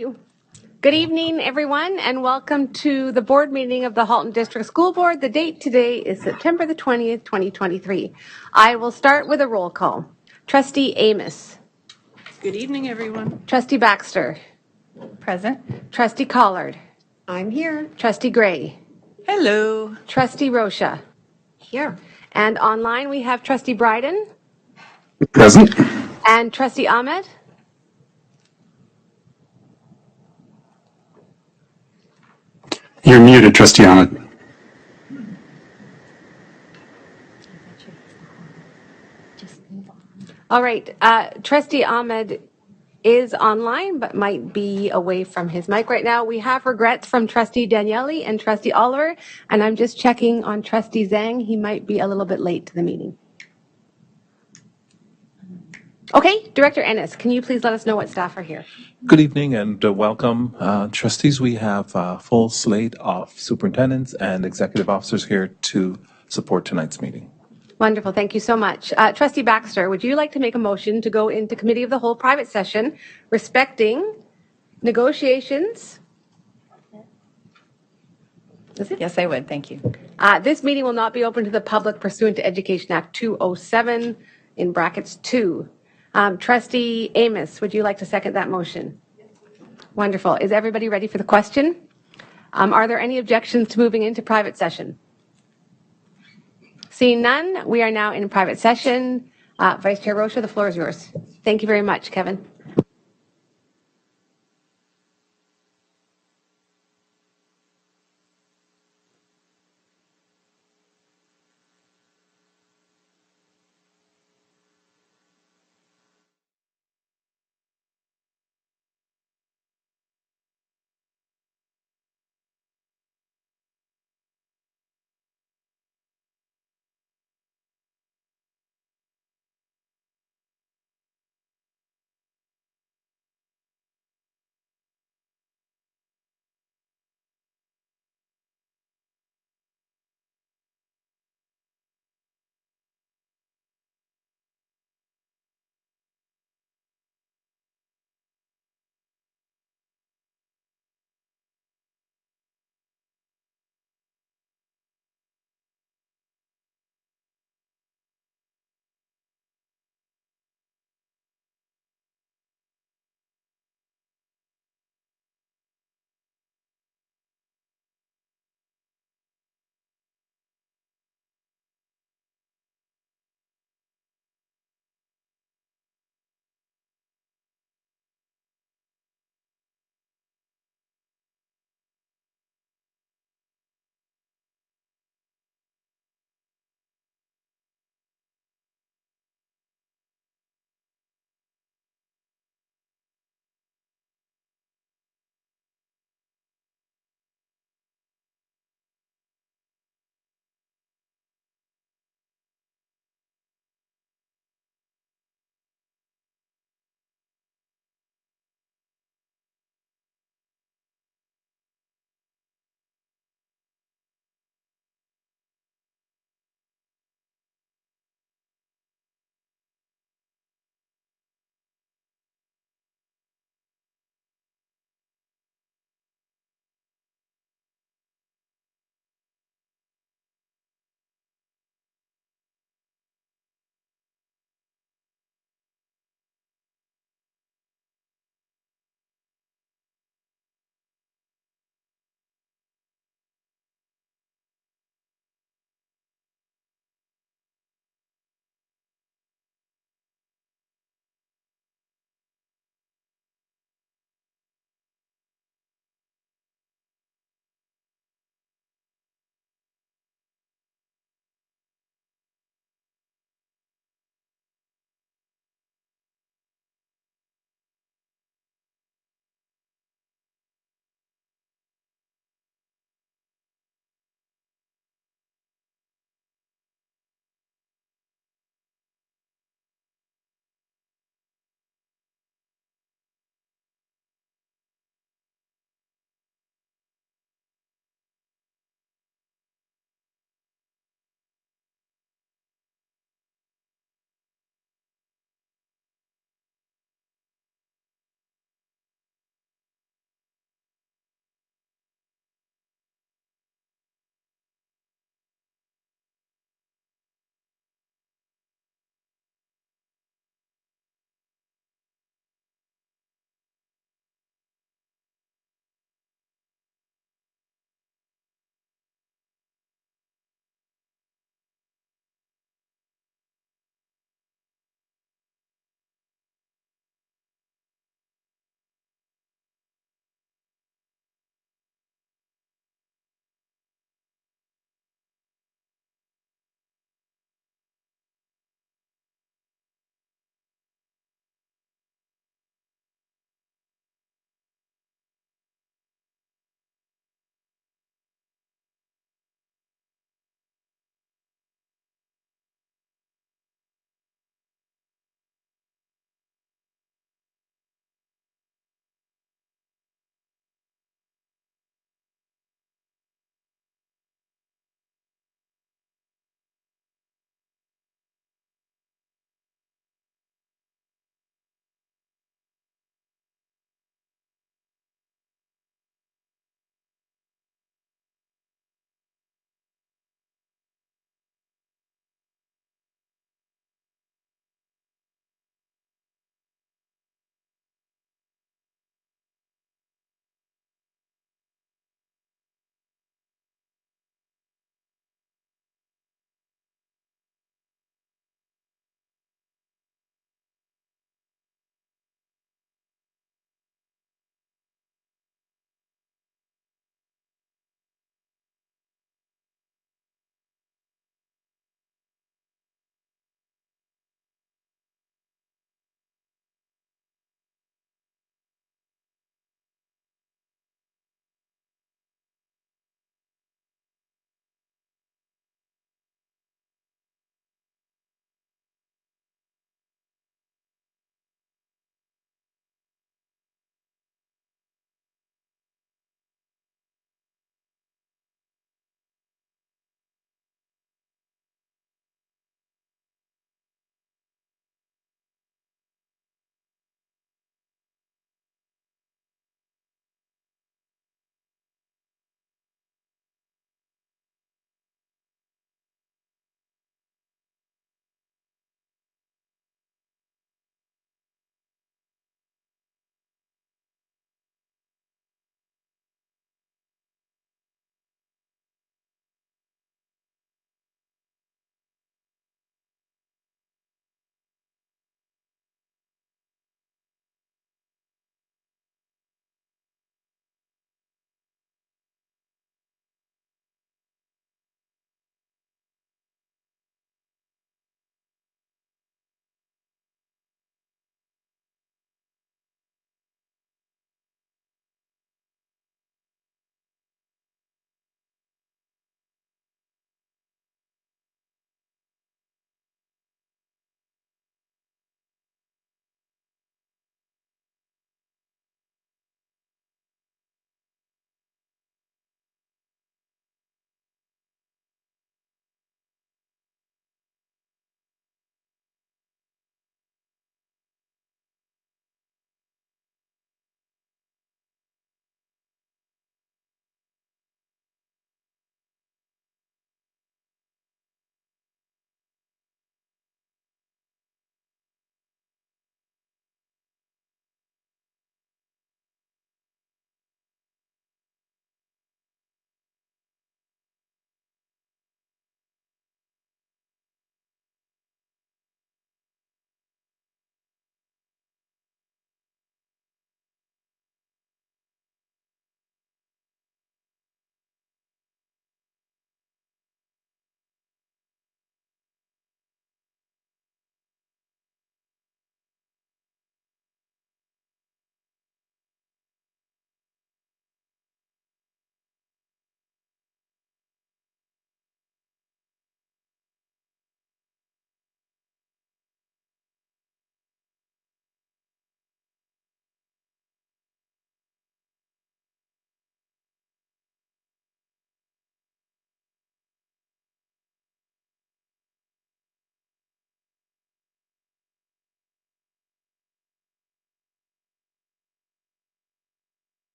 you. Good evening, everyone, and welcome to the board meeting of the Halton District School Board. The date today is September the 20th, 2023. I will start with a roll call. Trustee Amos. Good evening, everyone. Trustee Baxter. Present. Trustee Collard. I'm here. Trustee Gray. Hello. Trustee Rocha. Here. And online we have Trustee Bryden Present. and Trustee Ahmed. You're muted, Trustee Ahmed. All right, Trustee Ahmed is online but might be away from his mic right now. We have regrets from Trustee Daniele and Trustee Oliver, and I'm just checking on Trustee Zhang. He might be a little bit late to the meeting. Okay, Director Ennis, can you please let us know what staff are here? Good evening and welcome. Trustees, we have a full slate of superintendents and executive officers here to support tonight's meeting. Wonderful, thank you so much. Trustee Baxter, would you like to make a motion to go into committee of the whole private session respecting negotiations? Yes, I would. Thank you. This meeting will not be open to the public pursuant to Education Act 207 in brackets 2. Trustee Amos, would you like to second that motion? Wonderful. Is everybody ready for the question? Are there any objections to moving into private session? Seeing none, we are now in private session. Vice Chair Rocha, the floor is yours. Thank you very much, Kevin.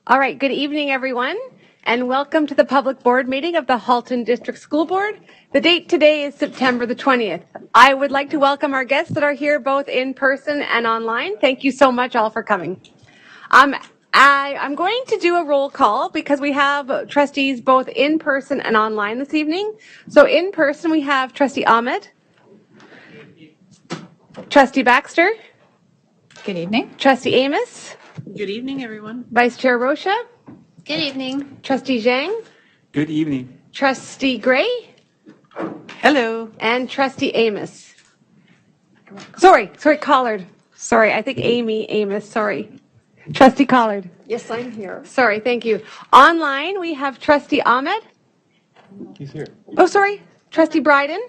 All right, good evening, everyone, and welcome to the public board meeting of the Halton District School Board. The date today is September the 20th. I would like to welcome our guests that are here both in person and online. Thank you so much all for coming. I'm going to do a roll call because we have trustees both in person and online this evening. So in person, we have Trustee Ahmed, Trustee Baxter, Good evening. Trustee Amos, Good evening, everyone. Vice Chair Rocha, Good evening. Trustee Zhang, Good evening. Trustee Gray, Hello. and Trustee Amos. Sorry, Collard. Sorry, I think Amos, sorry. Trustee Collard. Yes, I'm here. Sorry, thank you. Online, we have Trustee Ahmed. He's here. Oh, sorry, Trustee Bryden.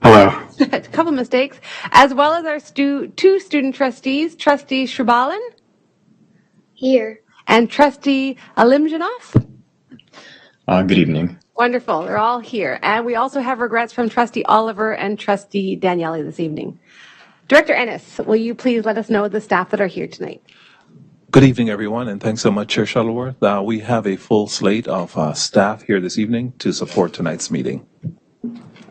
Hello. A couple mistakes. As well as our two student trustees, Trustee Shribalan Here. and Trustee Alimjanov. Good evening. Wonderful, they're all here. And we also have regrets from Trustee Oliver and Trustee Daniele this evening. Director Ennis, will you please let us know the staff that are here tonight? Good evening, everyone, and thanks so much, Chair Shuttleworth. We have a full slate of staff here this evening to support tonight's meeting.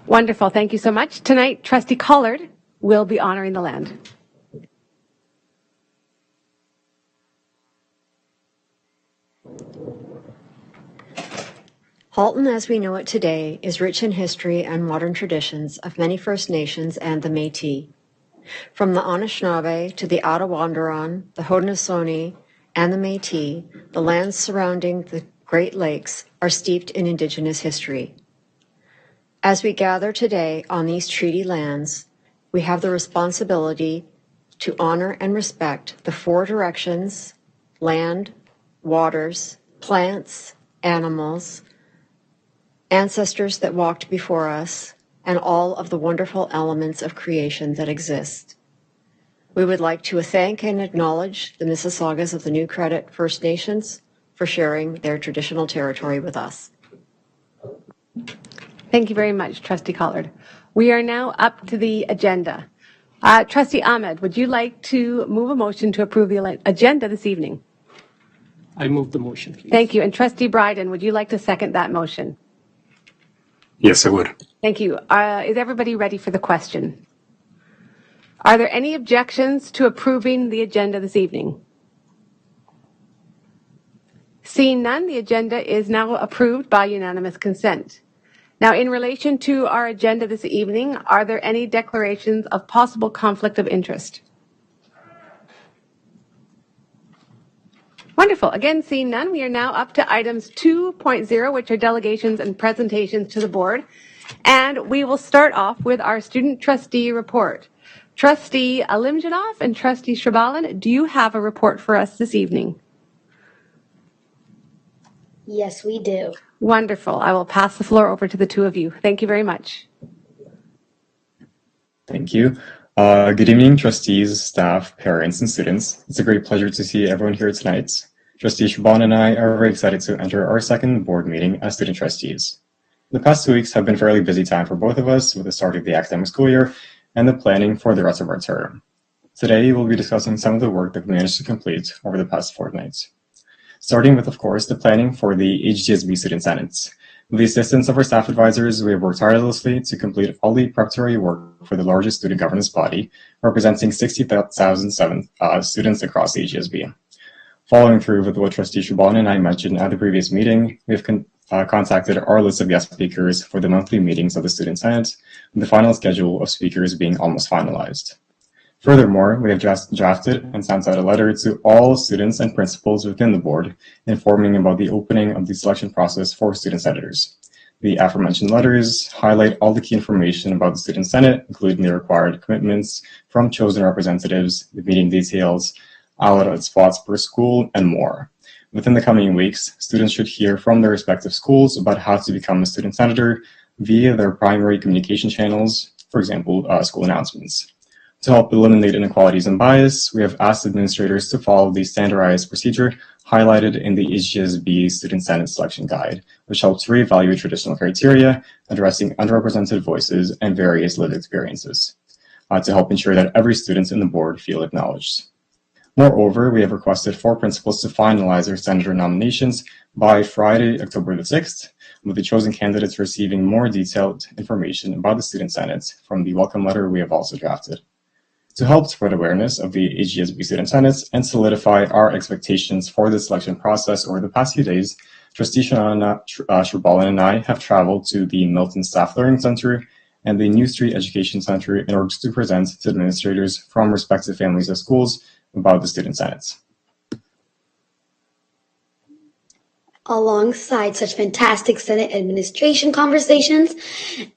Wonderful, thank you so much. Tonight, Trustee Collard will be honoring the land. Halton, as we know it today, is rich in history and modern traditions of many First Nations and the Métis. From the Anishinaabe to the Attawandaron, the Haudenosaunee, and the Métis, the lands surrounding the Great Lakes are steeped in Indigenous history. As we gather today on these treaty lands, we have the responsibility to honor and respect the four directions: land, waters, plants, animals, ancestors that walked before us, and all of the wonderful elements of creation that exist. We would like to thank and acknowledge the Mississaugas of the New Credit First Nations for sharing their traditional territory with us. Thank you very much, Trustee Collard. We are now up to the agenda. Trustee Ahmed, would you like to move a motion to approve the agenda this evening? I move the motion, please. Thank you. And Trustee Bryden, would you like to second that motion? Yes, I would. Thank you. Is everybody ready for the question? Are there any objections to approving the agenda this evening? Seeing none, the agenda is now approved by unanimous consent. Now, in relation to our agenda this evening, are there any declarations of possible conflict of interest? Wonderful. Again, seeing none, we are now up to items 2.0, which are delegations and presentations to the board. And we will start off with our student trustee report. Trustee Alimjanov and Trustee Shribalan, do you have a report for us this evening? Yes, we do. Wonderful. I will pass the floor over to the two of you. Thank you very much. Thank you. Good evening, trustees, staff, parents, and students. It's a great pleasure to see everyone here tonight. Trustee Shaban and I are very excited to enter our second board meeting as student trustees. The past 2 weeks have been a fairly busy time for both of us with the start of the academic school year and the planning for the rest of our term. Today, we'll be discussing some of the work that we managed to complete over the past fortnight. Starting with, of course, the planning for the HGSB Student Senates. With the assistance of our staff advisors, we have worked tirelessly to complete all the preparatory work for the largest student governance body, representing 60,000 students across the HGSB. Following through with what Trustee Shaban and I mentioned at the previous meeting, we have contacted our list of guest speakers for the monthly meetings of the Student Senate, with the final schedule of speakers being almost finalized. Furthermore, we have drafted and sent out a letter to all students and principals within the board, informing about the opening of the selection process for student senators. The aforementioned letters highlight all the key information about the Student Senate, including the required commitments from chosen representatives, the meeting details, allotted spots per school, and more. Within the coming weeks, students should hear from their respective schools about how to become a student senator via their primary communication channels, for example, school announcements. To help eliminate inequalities and bias, we have asked administrators to follow the standardized procedure highlighted in the HGSB Student Senate Selection Guide, which helps reevaluate traditional criteria, addressing underrepresented voices and various lived experiences, to help ensure that every student in the board feel acknowledged. Moreover, we have requested 4 principals to finalize their senator nominations by Friday, October the 6th, with the chosen candidates receiving more detailed information about the student senates from the welcome letter we have also drafted. To help spread awareness of the HDSB student senates and solidify our expectations for the selection process over the past few days, Trustee Shana Sherbalin and I have traveled to the Milton Staff Learning Center and the New Street Education Center in order to present to administrators from respective families of schools about the student senates. Alongside such fantastic Senate administration conversations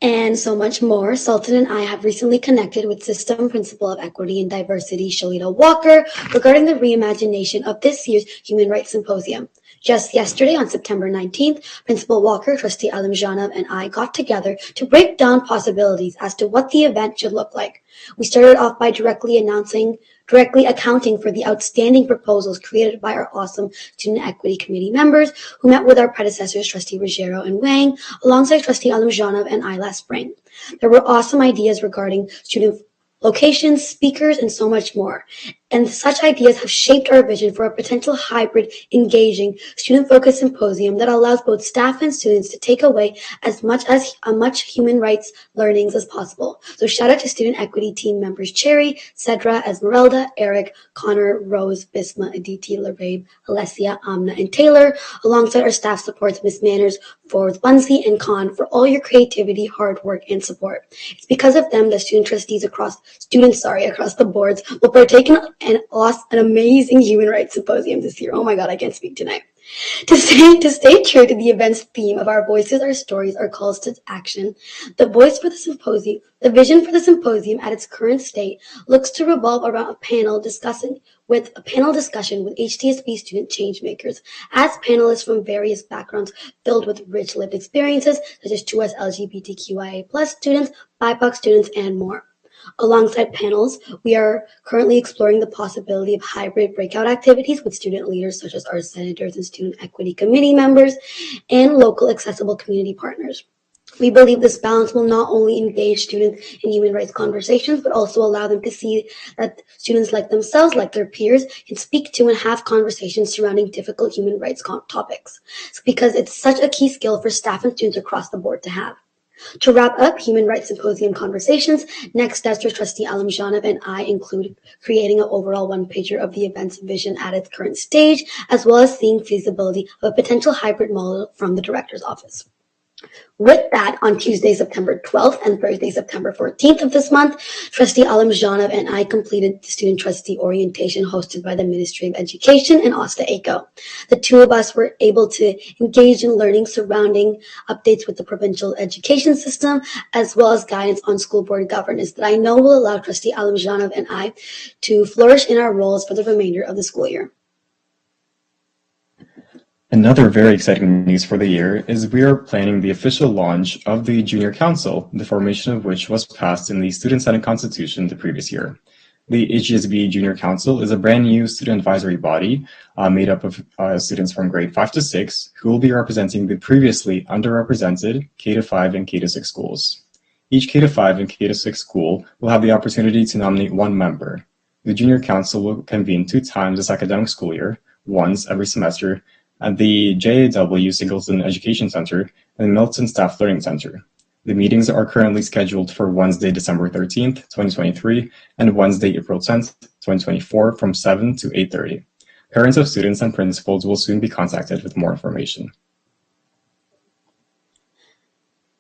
and so much more, Sultan and I have recently connected with System Principal of Equity and Diversity, Shalita Walker, regarding the reimagination of this year's Human Rights Symposium. Just yesterday, on September 19th, Principal Walker, Trustee Alamjanov, and I got together to break down possibilities as to what the event should look like. We started off by directly accounting for the outstanding proposals created by our awesome Student Equity Committee members who met with our predecessors, Trustee Ruggiero and Wang, alongside Trustee Alamjanov and I last spring. There were awesome ideas regarding student locations, speakers, and so much more. And such ideas have shaped our vision for a potential hybrid, engaging, student-focused symposium that allows both staff and students to take away as much human rights learnings as possible. So shout out to student equity team members Cherry, Cedra, Esmeralda, Eric, Connor, Rose, Bisma, Aditi, Larabe, Alessia, Amna, and Taylor, alongside our staff supports Miss Manners, Forbes, Bunsey, and Khan for all your creativity, hard work, and support. It's because of them that student trustees across the boards will partake in an amazing human rights symposium this year. Oh my God, I can't speak tonight. To stay true to the event's theme of our voices, our stories, our calls to action, the vision for the symposium at its current state looks to revolve around a panel discussion with HTSB student changemakers as panelists from various backgrounds filled with rich lived experiences such as 2S LGBTQIA+ students, BIPOC students, and more. Alongside panels, we are currently exploring the possibility of hybrid breakout activities with student leaders such as our senators and student equity committee members and local accessible community partners. We believe this balance will not only engage students in human rights conversations, but also allow them to see that students like themselves, like their peers, can speak to and have conversations surrounding difficult human rights topics. It's because it's such a key skill for staff and students across the board to have. To wrap up Human Rights Symposium conversations, next steps for Trustee Alamjanov and I include creating an overall one-pager of the event's vision at its current stage, as well as seeing feasibility of a potential hybrid model from the Director's Office. With that, on Tuesday, September 12th and Thursday, September 14th of this month, Trustee Alamjanov and I completed the student trustee orientation hosted by the Ministry of Education and OSTA ACO. The two of us were able to engage in learning surrounding updates with the provincial education system, as well as guidance on school board governance that I know will allow Trustee Alamjanov and I to flourish in our roles for the remainder of the school year. Another very exciting news for the year is we are planning the official launch of the Junior Council, the formation of which was passed in the Student Senate Constitution the previous year. The HGSB Junior Council is a brand new student advisory body made up of students from grade 5 to 6 who will be representing the previously underrepresented K-5 and K-6 schools. Each K-5 and K-6 school will have the opportunity to nominate one member. The Junior Council will convene 2 times this academic school year, once every semester, at the JAW Singleton Education Center and the Milton Staff Learning Center. The meetings are currently scheduled for Wednesday, December 13th, 2023, and Wednesday, April 10th, 2024, from 7 to 8:30. Parents of students and principals will soon be contacted with more information.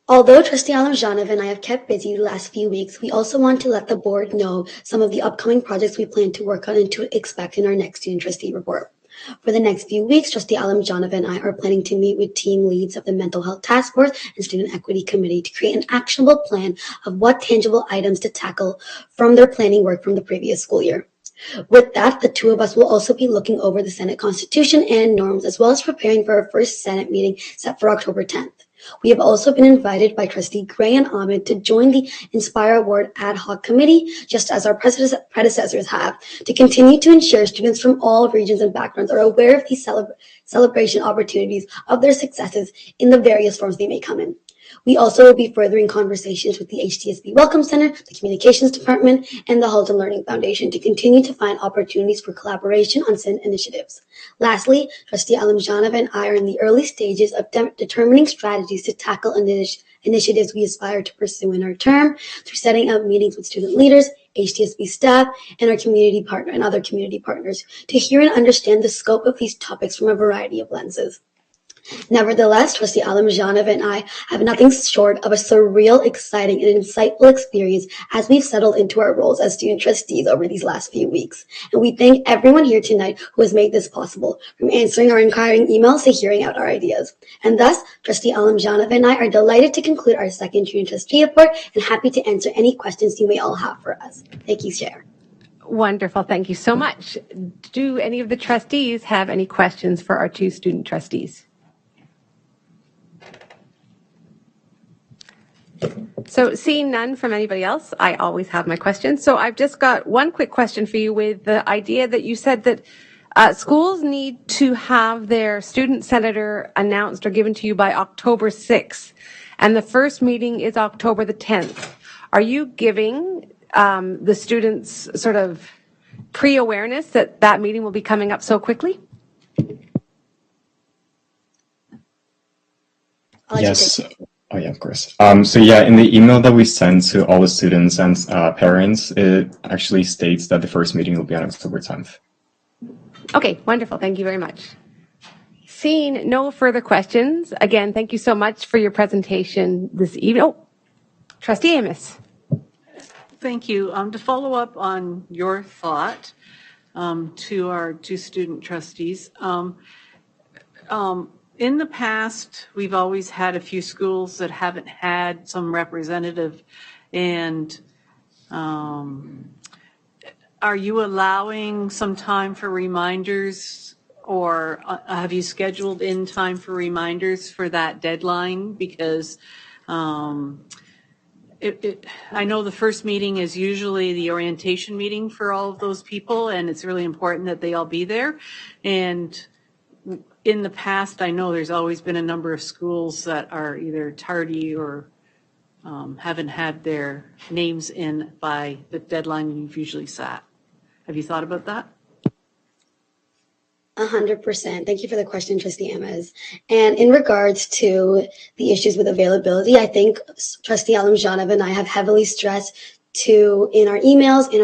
Although Trustee Alamjanov and I have kept busy the last few weeks, we also want to let the board know some of the upcoming projects we plan to work on and to expect in our next student trustee report. For the next few weeks, Trustee Alamjanov and I are planning to meet with team leads of the Mental Health Task Force and Student Equity Committee to create an actionable plan of what tangible items to tackle from their planning work from the previous school year. With that, the two of us will also be looking over the Senate Constitution and norms, as well as preparing for our first Senate meeting set for October 10th. We have also been invited by Trustee Gray and Ahmed to join the Inspire Award Ad Hoc Committee, just as our predecessors have, to continue to ensure students from all regions and backgrounds are aware of these celebration opportunities of their successes in the various forms they may come in. We also will be furthering conversations with the HTSB Welcome Center, the Communications Department, and the Halton Learning Foundation to continue to find opportunities for collaboration on certain initiatives. Lastly, Trustee Alimjanov and I are in the early stages of determining strategies to tackle initiatives we aspire to pursue in our term through setting up meetings with student leaders, HTSB staff, and our community partner and other community partners to hear and understand the scope of these topics from a variety of lenses. Nevertheless, Trustee Alimjanov and I have nothing short of a surreal, exciting, and insightful experience as we've settled into our roles as student trustees over these last few weeks. And we thank everyone here tonight who has made this possible, from answering our inquiring emails to hearing out our ideas. And thus, Trustee Alimjanov and I are delighted to conclude our second student trustee report and happy to answer any questions you may all have for us. Thank you, Chair. Wonderful. Thank you so much. Do any of the trustees have any questions for our two student trustees? So seeing none from anybody else, I always have my questions. So I've just got one quick question for you with the idea that you said that schools need to have their student senator announced or given to you by October 6th, and the first meeting is October the 10th. Are you giving the students sort of pre-awareness that that meeting will be coming up so quickly? I'll let you Yes. take it. Oh, yeah, of course. So yeah, in the email that we sent to all the students and parents, it actually states that the first meeting will be on October 10th. Okay, wonderful. Thank you very much. Seeing no further questions, again, thank you so much for your presentation this evening. Oh, Trustee Amos. Thank you. To follow up on your thought to our two student trustees, in the past, we've always had a few schools that haven't had some representative, and are you allowing some time for reminders, or have you scheduled in time for reminders for that deadline? Because I know the first meeting is usually the orientation meeting for all of those people, and it's really important that they all be there. And in the past, I know there's always been a number of schools that are either tardy or haven't had their names in by the deadline you've usually set. Have you thought about that? 100%. Thank you for the question, Trustee Amos. And in regards to the issues with availability, I think Trustee Alimjanov and I have heavily stressed in our emails, in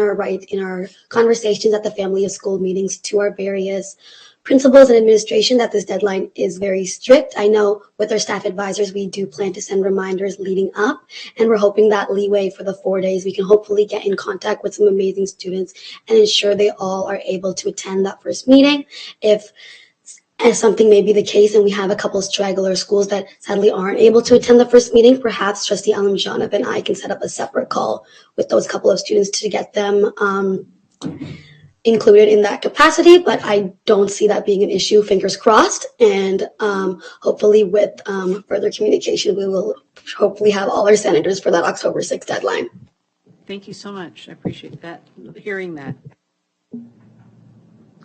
our conversations at the family of school meetings to our various principals and administration that this deadline is very strict. I know with our staff advisors, we do plan to send reminders leading up, and we're hoping that leeway for the 4 days, we can hopefully get in contact with some amazing students and ensure they all are able to attend that first meeting. If something may be the case and we have a couple of straggler schools that sadly aren't able to attend the first meeting, perhaps Trustee Alimjanov and I can set up a separate call with those couple of students to get them included in that capacity, but I don't see that being an issue, fingers crossed, and hopefully with further communication, we will hopefully have all our senators for that October 6th deadline. Thank you so much. I appreciate that, hearing that.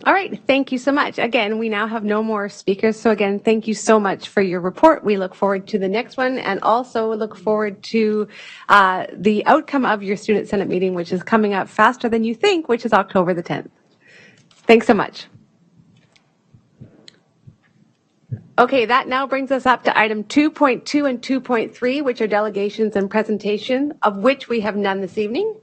All right, thank you so much. Again, we now have no more speakers. So again, thank you so much for your report. We look forward to the next one, and also look forward to the outcome of your Student Senate meeting, which is coming up faster than you think, which is October the 10th. Thanks so much. Okay, that now brings us up to item 2.2 and 2.3, which are delegations and presentation, of which we have none this evening.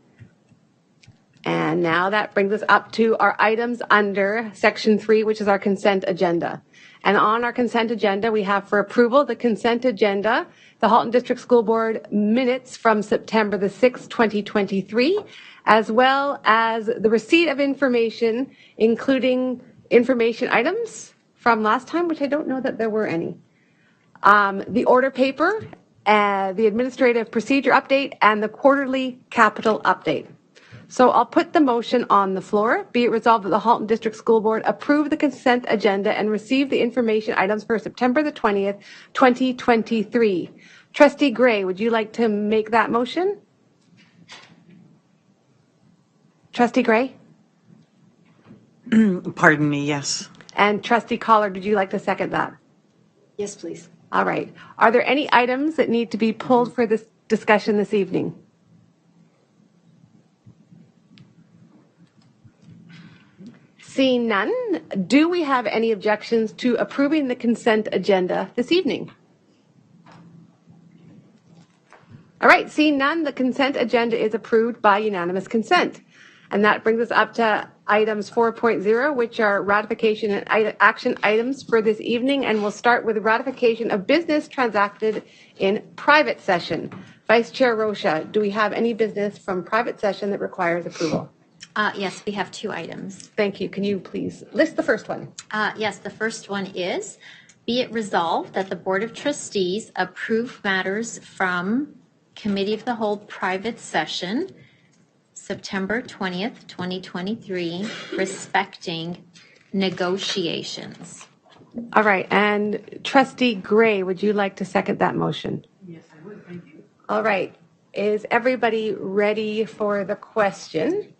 And now that brings us up to our items under section 3, which is our consent agenda. And on our consent agenda, we have for approval the consent agenda, the Halton District School Board minutes from September the 6th, 2023, as well as the receipt of information, including information items from last time, which I don't know that there were any. The order paper, the administrative procedure update, and the quarterly capital update. So I'll put the motion on the floor. Be it resolved that the Halton District School Board approve the consent agenda and receive the information items for September the 20th, 2023. Trustee Gray, would you like to make that motion? Trustee Gray? Pardon me, yes. And Trustee Collard, would you like to second that? Yes, please. All right. Are there any items that need to be pulled for this discussion this evening? Seeing none, do we have any objections to approving the consent agenda this evening? All right, seeing none, the consent agenda is approved by unanimous consent. And that brings us up to items 4.0, which are ratification and action items for this evening. And we'll start with ratification of business transacted in private session. Vice Chair Rocha, do we have any business from private session that requires approval? Yes, we have two items. Thank you. Can you please list the first one? Yes, the first one is, be it resolved that the Board of Trustees approve matters from Committee of the Whole private session, September 20th, 2023, respecting negotiations. All right. And Trustee Gray, would you like to second that motion? Yes, I would. Thank you. All right. Is everybody ready for the question?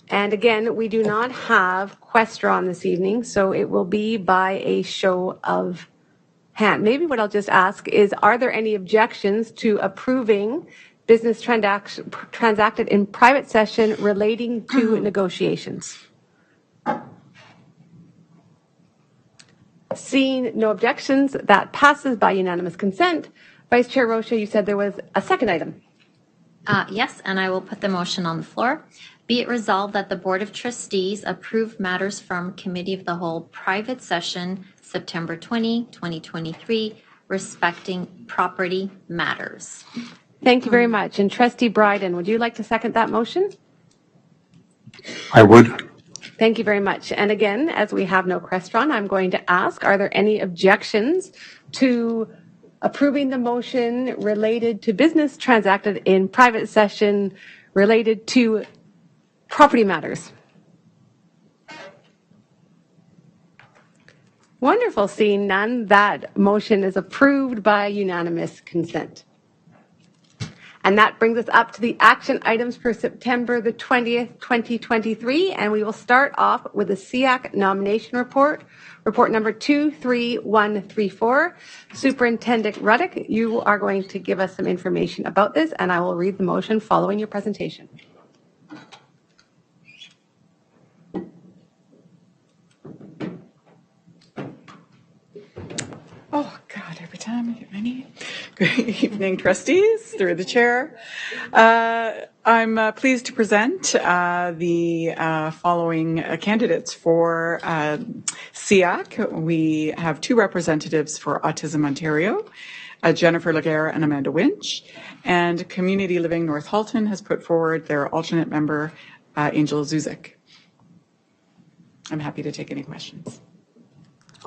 And again, we do not have Questron this evening, so it will be by a show of hand. Maybe what I'll just ask is, are there any objections to approving business transacted in private session relating to negotiations? Seeing no objections, that passes by unanimous consent. Vice Chair Rocha, you said there was a second item. Yes, and I will put the motion on the floor. Be it resolved that the Board of Trustees approve matters from Committee of the Whole private session, September 20, 2023, respecting property matters. Thank you very much. And Trustee Bryden, would you like to second that motion? I would. Thank you very much. And again, as we have no Questron, I'm going to ask, are there any objections to approving the motion related to business transacted in private session related to property matters? Wonderful. Seeing none, that motion is approved by unanimous consent. And that brings us up to the action items for September the 20th, 2023. And we will start off with the SEAC nomination report, report number 23134. Superintendent Ruddick, you are going to give us some information about this, and I will read the motion following your presentation. Oh, God, every time I get my name. Good evening, trustees, through the chair. I'm pleased to present the following candidates for SEAC. We have two representatives for Autism Ontario, Jennifer Laguerre and Amanda Winch, and Community Living North Halton has put forward their alternate member, Angel Zuzik. I'm happy to take any questions.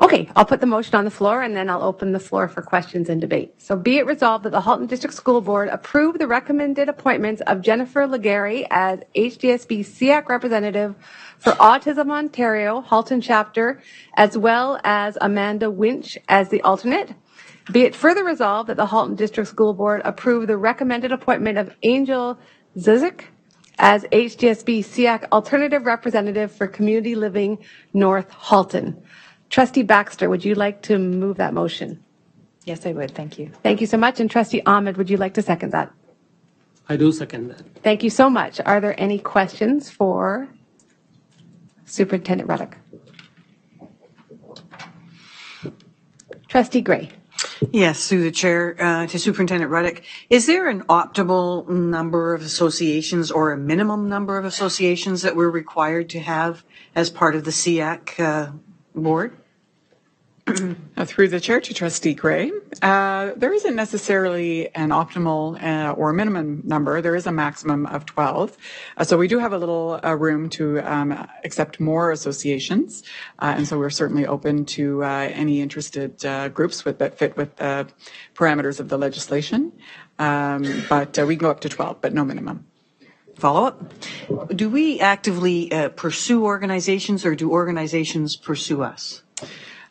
Okay, I'll put the motion on the floor and then I'll open the floor for questions and debate. So be it resolved that the Halton District School Board approve the recommended appointments of Jennifer Laguerre as HDSB SEAC representative for Autism Ontario, Halton chapter, as well as Amanda Winch as the alternate. Be it further resolved that the Halton District School Board approve the recommended appointment of Angel Zuzik as HDSB SEAC alternative representative for Community Living North Halton. Trustee Baxter, would you like to move that motion? Yes, I would. Thank you. Thank you so much. And Trustee Ahmed, would you like to second that? I do second that. Thank you so much. Are there any questions for Superintendent Ruddick? Trustee Gray. Yes, through the chair to Superintendent Ruddick. Is there an optimal number of associations or a minimum number of associations that we're required to have as part of the SEAC board? Through the chair to Trustee Gray, there isn't necessarily an optimal or minimum number. There is a maximum of 12. So we do have a little room to accept more associations. And so we're certainly open to any interested groups that fit with the parameters of the legislation. But we can go up to 12, but no minimum. Follow-up. Do we actively pursue organizations or do organizations pursue us?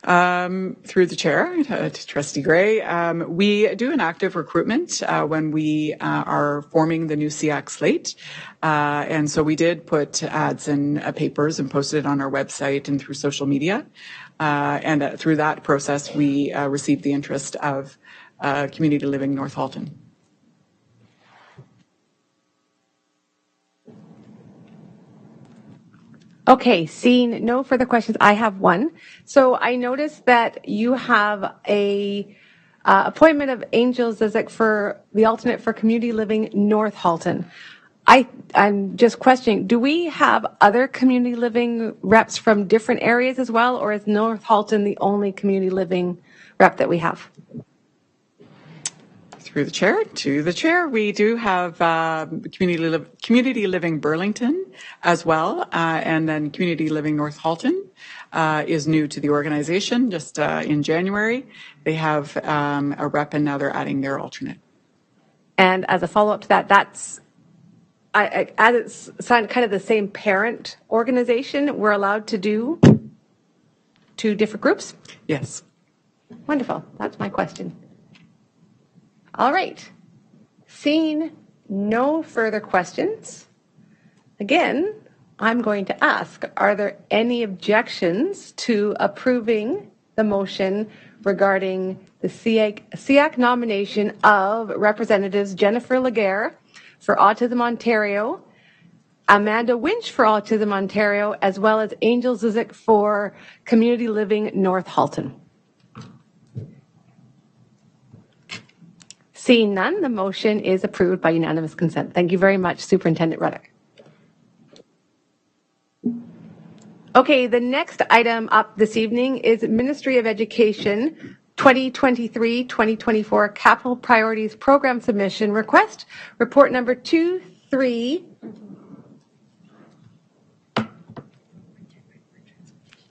Through the chair to Trustee Gray, we do an active recruitment when we are forming the new SEAC slate. And so we did put ads in papers and posted it on our website and through social media. And through that process, we received the interest of Community Living North Halton. Okay, seeing no further questions, I have one. So I noticed that you have a appointment of Angel Zizek for the alternate for Community Living North Halton. I'm just questioning, do we have other community living reps from different areas as well, or is North Halton the only community living rep that we have? Through the chair to the chair, we do have Community Living Burlington as well, and then Community Living North Halton is new to the organization just in January. They have a rep and now they're adding their alternate. And as a follow-up to that, that's as it's kind of the same parent organization, we're allowed to do two different groups? Yes. Wonderful. That's my question. All right. Seeing no further questions, again, I'm going to ask, are there any objections to approving the motion regarding the SEAC nomination of Representatives Jennifer Laguerre for Autism Ontario, Amanda Winch for Autism Ontario, as well as Angel Zizek for Community Living North Halton? Seeing none, the motion is approved by unanimous consent. Thank you very much, Superintendent Ruddock. Okay, the next item up this evening is Ministry of Education 2023-2024 Capital Priorities Program Submission Request, report number 23.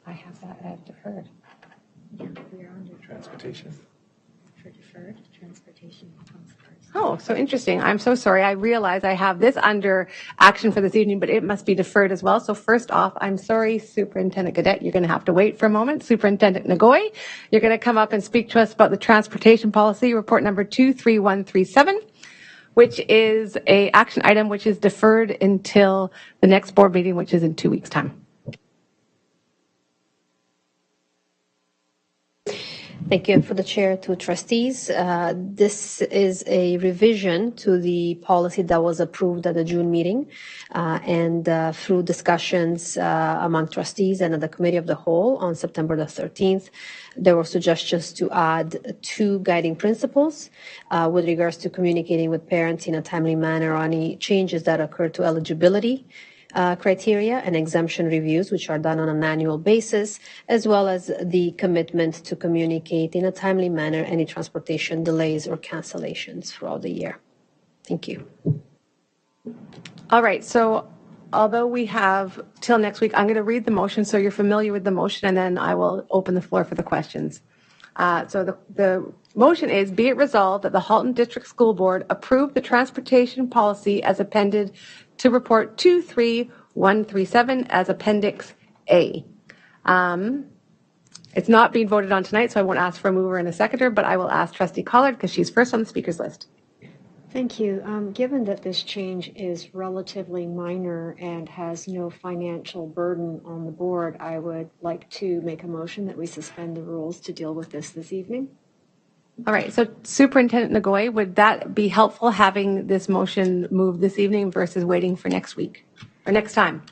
I have that as deferred. Yeah, we're under Transportation. for deferred. Transportation comes first. Oh, so interesting. I'm so sorry. I realize I have this under action for this evening, but it must be deferred as well. So first off, I'm sorry, Superintendent Gaudette, you're going to have to wait for a moment. Superintendent Nagoy, you're going to come up and speak to us about the transportation policy, report number 23137, which is a action item which is deferred until the next board meeting, which is in 2 weeks' time. Thank you. And for the chair to trustees, this is a revision to the policy that was approved at the June meeting. And through discussions among trustees and at the committee of the whole on September the 13th, there were suggestions to add 2 guiding principles with regards to communicating with parents in a timely manner on any changes that occur to eligibility criteria and exemption reviews, which are done on an annual basis, as well as the commitment to communicate in a timely manner any transportation delays or cancellations throughout the year. Thank you. All right. So although we have till next week, I'm going to read the motion so you're familiar with the motion, and then I will open the floor for the questions. So the motion is, be it resolved that the Halton District School Board approve the transportation policy as appended to report 23137 as Appendix A. It's not being voted on tonight, so I won't ask for a mover and a seconder, but I will ask Trustee Collard because she's first on the speaker's list. Thank you. Given that this change is relatively minor and has no financial burden on the board, I would like to make a motion that we suspend the rules to deal with this evening. All right, so Superintendent Nagoy, would that be helpful having this motion moved this evening versus waiting for next week or next time?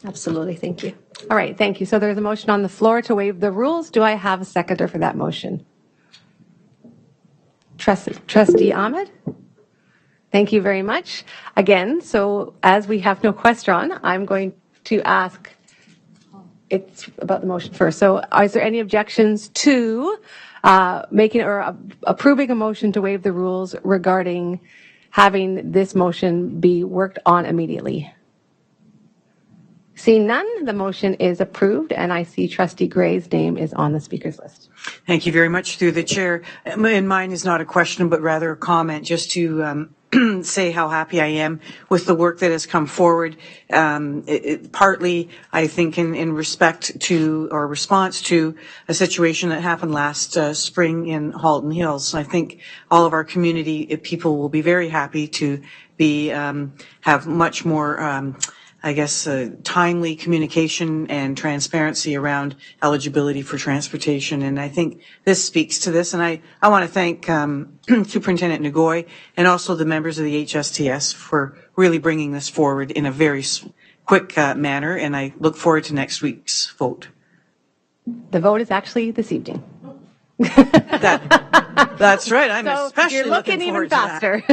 Absolutely, thank you. All right, thank you. So there's a motion on the floor to waive the rules. Do I have a seconder for that motion? Trustee Ahmed? Thank you very much. Again, so as we have no question, I'm going to ask, it's about the motion first. So is there any objections to making or approving a motion to waive the rules regarding having this motion be worked on immediately? Seeing none, the motion is approved, and I see Trustee Gray's name is on the speaker's list. Thank you very much, through the chair. And mine is not a question, but rather a comment, just to say how happy I am with the work that has come forward. Partly, I think, in respect to or response to a situation that happened last spring in Halton Hills. I think all of our community people will be very happy to be have much more timely communication and transparency around eligibility for transportation. And I think this speaks to this. And I want to thank Superintendent Ngoy and also the members of the HSTS for really bringing this forward in a very quick manner. And I look forward to next week's vote. The vote is actually this evening. That's right. I'm So especially you're looking even faster.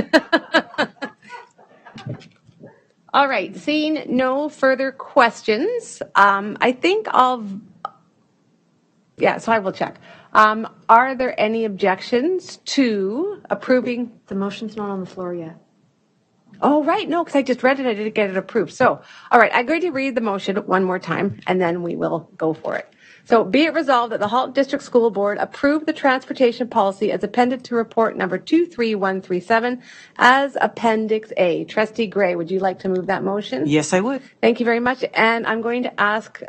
All right, seeing no further questions, I think so I will check. Are there any objections to approving? The motion's not on the floor yet. Oh, right, no, because I just read it, I didn't get it approved. So, all right, I'm going to read the motion one more time, and then we will go for it. So, be it resolved that the Halton District School Board approve the transportation policy as appended to report number 23137 as Appendix A. Trustee Gray, would you like to move that motion? Yes, I would. Thank you very much. And I'm going to ask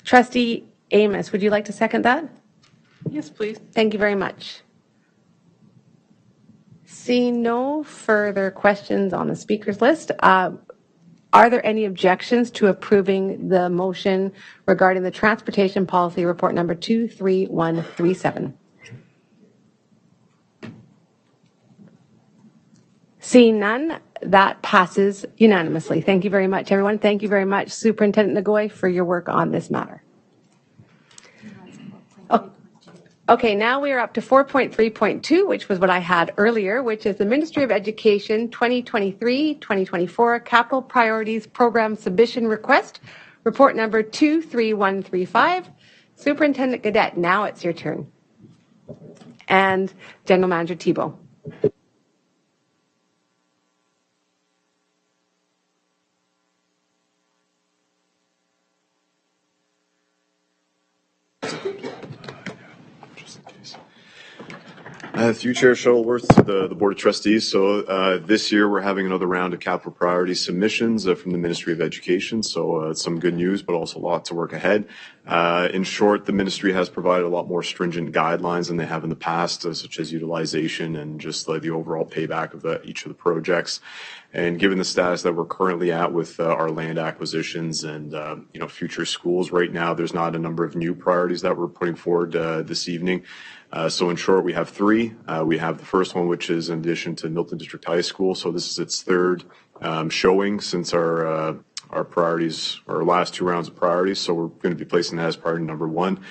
Trustee Amos, would you like to second that? Yes, please. Thank you very much. Seeing no further questions on the speaker's list, are there any objections to approving the motion regarding the transportation policy report number 23137? Seeing none, that passes unanimously. Thank you very much, everyone. Thank you very much, Superintendent Ngoy, for your work on this matter. Okay, now we are up to 4.3.2, which was what I had earlier, which is the Ministry of Education 2023-2024 Capital Priorities Program Submission Request, report number 23135. Superintendent Gadet, now it's your turn. And General Manager Thibault. Through Chair Shuttleworth to the Board of Trustees. So this year we're having another round of capital priority submissions from the Ministry of Education. So it's some good news, but also a lot to work ahead. In short, the ministry has provided a lot more stringent guidelines than they have in the past, such as utilization and just the overall payback of each of the projects. And given the status that we're currently at with our land acquisitions and future schools, right now there's not a number of new priorities that we're putting forward this evening. So in short, we have three. We have the first one, which is in addition to Milton District High School. So this is its third showing since our priorities, our last two rounds of priorities. So we're going to be placing that as priority number one,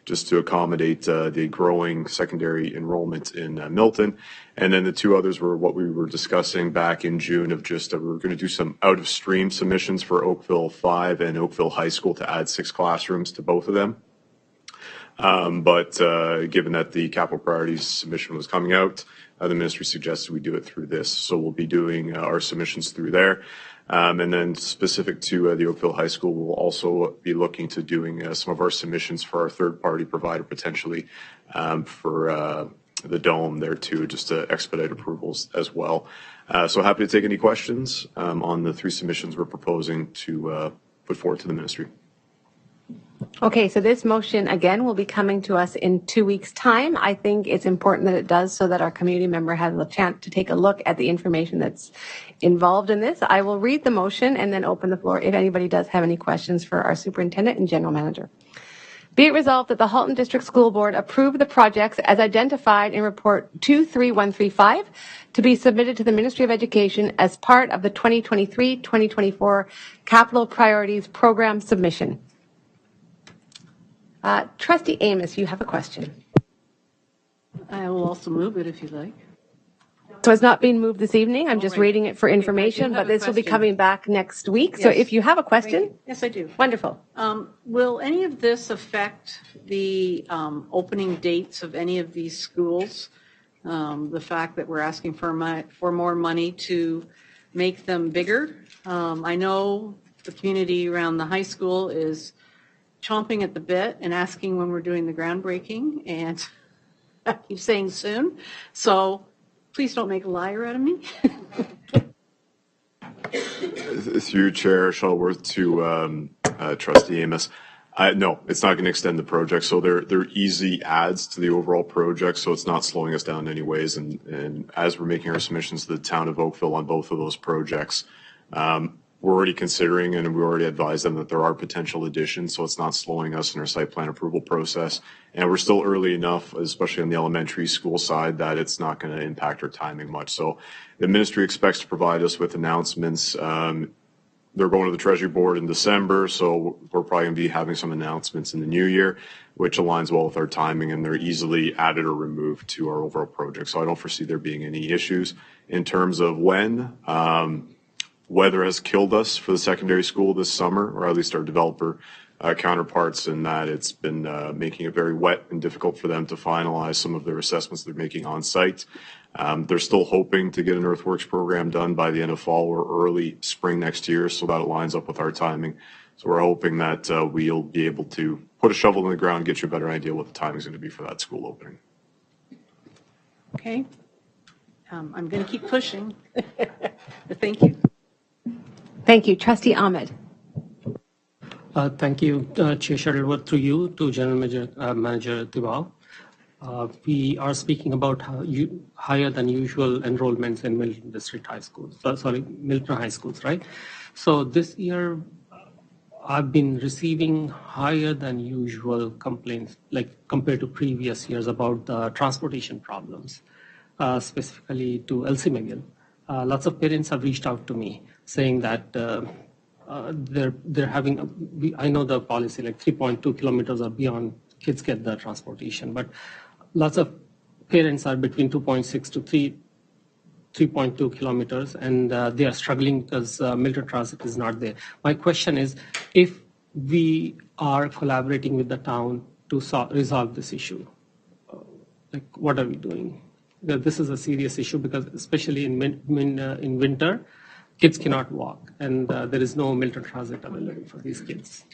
just to accommodate the growing secondary enrollment in Milton. And then the two others were what we were discussing back in June of just we're going to do some out-of-stream submissions for Oakville 5 and Oakville High School to add 6 classrooms to both of them. But given that the capital priorities submission was coming out, the ministry suggested we do it through this. So we'll be doing our submissions through there. And then specific to the Oakville High School, we'll also be looking to doing some of our submissions for our third-party provider potentially for the Dome there too, just to expedite approvals as well. So happy to take any questions on the three submissions we're proposing to put forward to the ministry. Okay, so this motion, again, will be coming to us in 2 weeks' time. I think it's important that it does so that our community member has a chance to take a look at the information that's involved in this. I will read the motion and then open the floor if anybody does have any questions for our superintendent and general manager. Be it resolved that the Halton District School Board approve the projects as identified in Report 23135 to be submitted to the Ministry of Education as part of the 2023-2024 Capital Priorities Program submission. Trustee Amos, you have a question. I will also move it if you like. So it's not being moved this evening. I'm just right. reading it for information, but this will be coming back next week. So if you have a question. Yes, I do. Wonderful. Will any of this affect the opening dates of any of these schools? The fact that we're asking for more money to make them bigger? I know the community around the high school is chomping at the bit and asking when we're doing the groundbreaking, and I keep saying soon. So please don't make a liar out of me. Through Chair Shuttleworth to Trustee Amos. No, it's not going to extend the project. So they're easy adds to the overall project. So it's not slowing us down in any ways. And as we're making our submissions to the town of Oakville on both of those projects, we're already considering and we already advised them that there are potential additions. So it's not slowing us in our site plan approval process. And we're still early enough, especially on the elementary school side, that it's not going to impact our timing much. So the ministry expects to provide us with announcements. They're going to the Treasury Board in December, so we're probably going to be having some announcements in the new year, which aligns well with our timing, and they're easily added or removed to our overall project. So I don't foresee there being any issues. In terms of when, weather has killed us for the secondary school this summer, or at least our developer counterparts, in that it's been making it very wet and difficult for them to finalize some of their assessments they're making on site. They're still hoping to get an earthworks program done by the end of fall or early spring next year, so that lines up with our timing. So we're hoping that we'll be able to put a shovel in the ground and get you a better idea what the timing is going to be for that school opening. Okay. I'm going to keep pushing. Thank you. Thank you. Trustee Ahmed. Thank you, Chair Shuttleworth, through you to General Manager Tibau. We are speaking about higher than usual enrollments in Milton District High Schools, Milton High Schools, right? So this year, I've been receiving higher than usual complaints, like compared to previous years, about the transportation problems, specifically to Elsie McGill. Lots of parents have reached out to me saying that they're having, I know the policy, like 3.2 kilometers or beyond, kids get the transportation, but lots of parents are between 2.6 to 3.2 kilometers, and they are struggling because Milton Transit is not there. My question is, if we are collaborating with the town to resolve this issue, like what are we doing? This is a serious issue because especially in winter, kids cannot walk, and there is no Milton Transit available for these kids.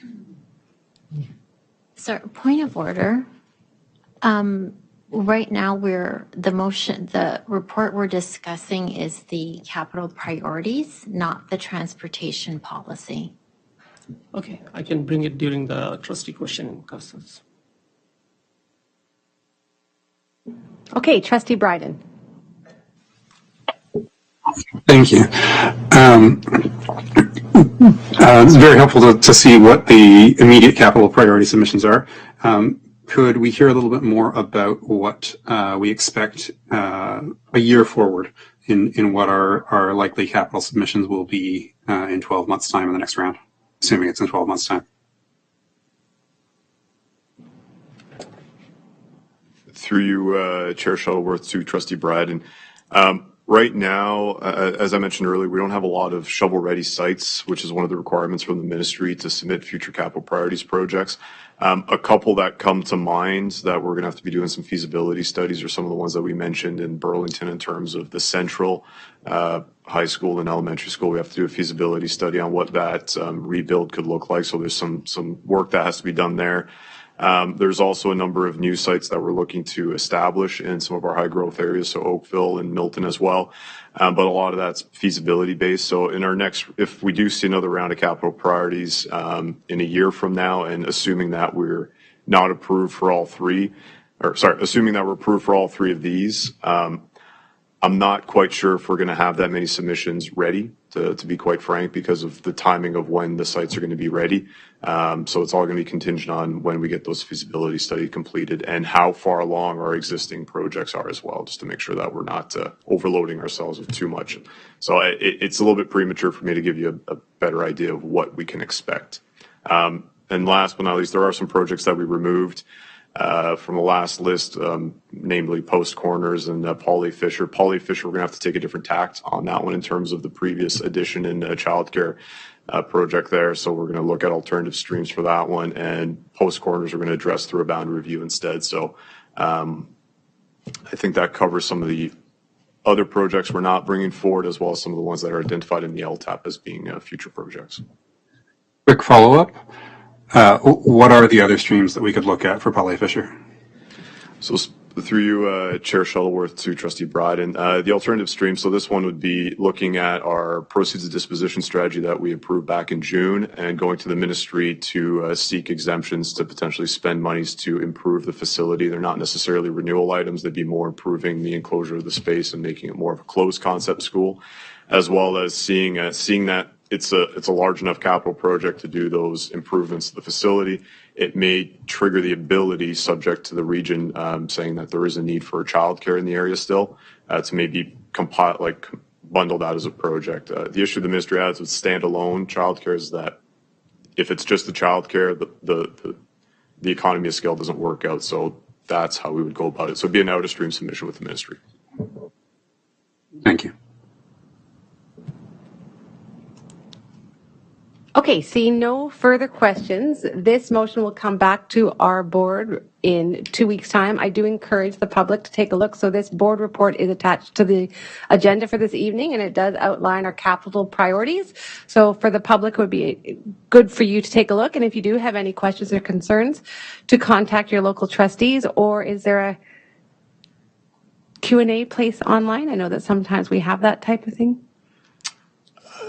Sir, point of order. Right now, the report we're discussing is the capital priorities, not the transportation policy. Okay, I can bring it during the trustee question and questions. Okay, Trustee Bryden. Thank you. It's very helpful to see what the immediate capital priority submissions are. Could we hear a little bit more about what we expect a year forward in what our likely capital submissions will be in 12 months' time in the next round, assuming it's in 12 months' time? Through you, Chair Shuttleworth, to Trustee Bryden. Right now, as I mentioned earlier, we don't have a lot of shovel-ready sites, which is one of the requirements from the ministry to submit future capital priorities projects. A couple that come to mind that we're going to have to be doing some feasibility studies are some of the ones that we mentioned in Burlington in terms of the central high school and elementary school. We have to do a feasibility study on what that rebuild could look like. So there's some work that has to be done there. There's also a number of new sites that we're looking to establish in some of our high growth areas, so Oakville and Milton as well. But a lot of that's feasibility based. So in our next, if we do see another round of capital priorities in a year from now, and assuming that we're not approved for all three, assuming that we're approved for all three of these, I'm not quite sure if we're going to have that many submissions ready, to be quite frank, because of the timing of when the sites are going to be ready. So it's all going to be contingent on when we get those feasibility studies completed and how far along our existing projects are as well, just to make sure that we're not overloading ourselves with too much. So it's a little bit premature for me to give you a better idea of what we can expect. And last but not least, there are some projects that we removed from the last list, namely Post Corners and Polly Fisher. Polly Fisher, we're going to have to take a different tact on that one in terms of the previous addition in childcare project there. So we're going to look at alternative streams for that one. And Post Corners we're going to address through a boundary review instead. So I think that covers some of the other projects we're not bringing forward, as well as some of the ones that are identified in the LTAP as being future projects. Quick follow-up. What are the other streams that we could look at for Polly Fisher? So through you, Chair Shuttleworth, to Trustee Bryden, the alternative stream, so this one would be looking at our proceeds of disposition strategy that we approved back in June and going to the ministry to seek exemptions to potentially spend monies to improve the facility. They're not necessarily renewal items. They'd be more improving the enclosure of the space and making it more of a closed concept school, as well as seeing that it's a large enough capital project to do those improvements to the facility. It may trigger the ability, subject to the region saying that there is a need for childcare in the area still, to maybe bundle that as a project. The issue the ministry has with standalone childcare is that if it's just the childcare, the economy of scale doesn't work out. So that's how we would go about it. So it'd be an out-of-stream submission with the ministry. Thank you. Okay, seeing no further questions, this motion will come back to our board in 2 weeks' time. I do encourage the public to take a look. So this board report is attached to the agenda for this evening, and it does outline our capital priorities. So for the public, it would be good for you to take a look. And if you do have any questions or concerns, to contact your local trustees, or is there a Q&A place online? I know that sometimes we have that type of thing.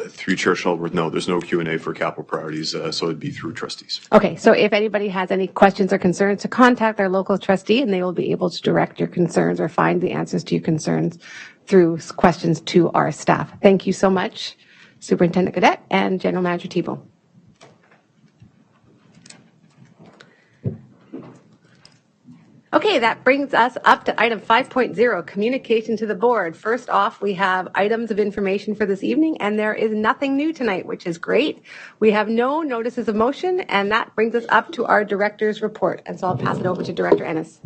Through Chair Shuttleworth, no, there's no Q&A for capital priorities, so it'd be through trustees. Okay, so if anybody has any questions or concerns, to contact their local trustee, and they will be able to direct your concerns or find the answers to your concerns through questions to our staff. Thank you so much, Superintendent Cadet and General Manager Thibault. Okay, that brings us up to item 5.0, communication to the board. First off, we have items of information for this evening, and there is nothing new tonight, which is great. We have no notices of motion, and that brings us up to our director's report. And so I'll pass it over to Director Ennis.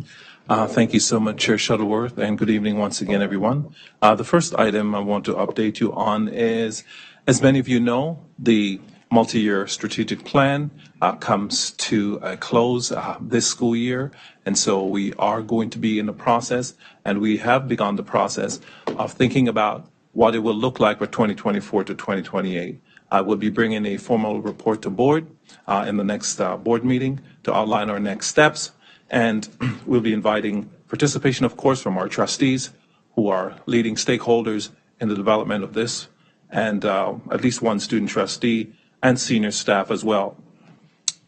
Thank you so much, Chair Shuttleworth, and good evening once again, everyone. The first item I want to update you on is, as many of you know, the multi-year strategic plan comes to a close this school year. And so we are going to be in the process, and we have begun the process of thinking about what it will look like for 2024 to 2028. I will be bringing a formal report to board in the next board meeting to outline our next steps. And we'll be inviting participation, of course, from our trustees who are leading stakeholders in the development of this, and at least one student trustee and senior staff as well,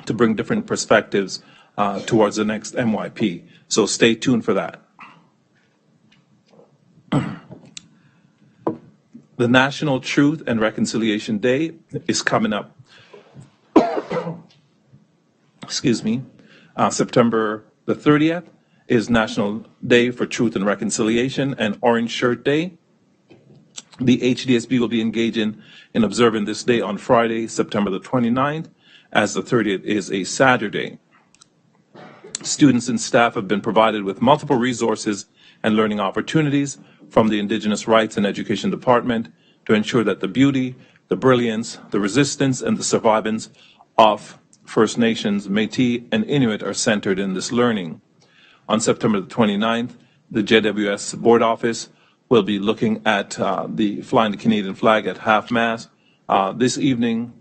to bring different perspectives towards the next MYP. So stay tuned for that. The National Truth and Reconciliation Day is coming up. Excuse me. September the 30th is National Day for Truth and Reconciliation and Orange Shirt Day. The HDSB will be engaging in observing this day on Friday, September the 29th, as the 30th is a Saturday. Students and staff have been provided with multiple resources and learning opportunities from the Indigenous Rights and Education Department to ensure that the beauty, the brilliance, the resistance, and the survivance of First Nations, Métis, and Inuit are centered in this learning. On September the 29th, the JWS Board Office will be looking at the flying the Canadian flag at half-mast. This evening,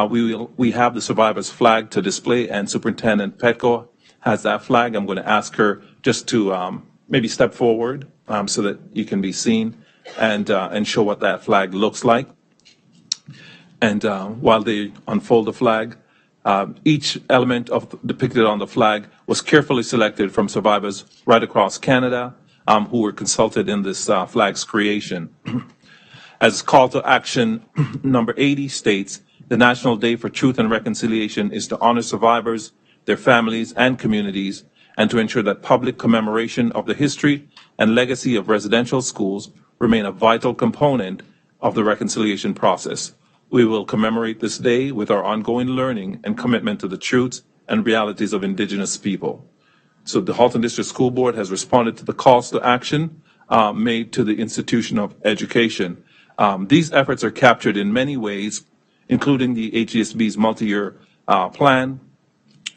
we have the survivors' flag to display, and Superintendent Petko has that flag. I'm going to ask her just to maybe step forward so that you can be seen and show what that flag looks like. And while they unfold the flag, each element depicted on the flag was carefully selected from survivors right across Canada who were consulted in this flag's creation. As call to action number 80 states, the National Day for Truth and Reconciliation is to honor survivors, their families, and communities, and to ensure that public commemoration of the history and legacy of residential schools remain a vital component of the reconciliation process. We will commemorate this day with our ongoing learning and commitment to the truths and realities of Indigenous people. So the Halton District School Board has responded to the calls to action made to the institution of education. These efforts are captured in many ways, including the HDSB's multi-year plan,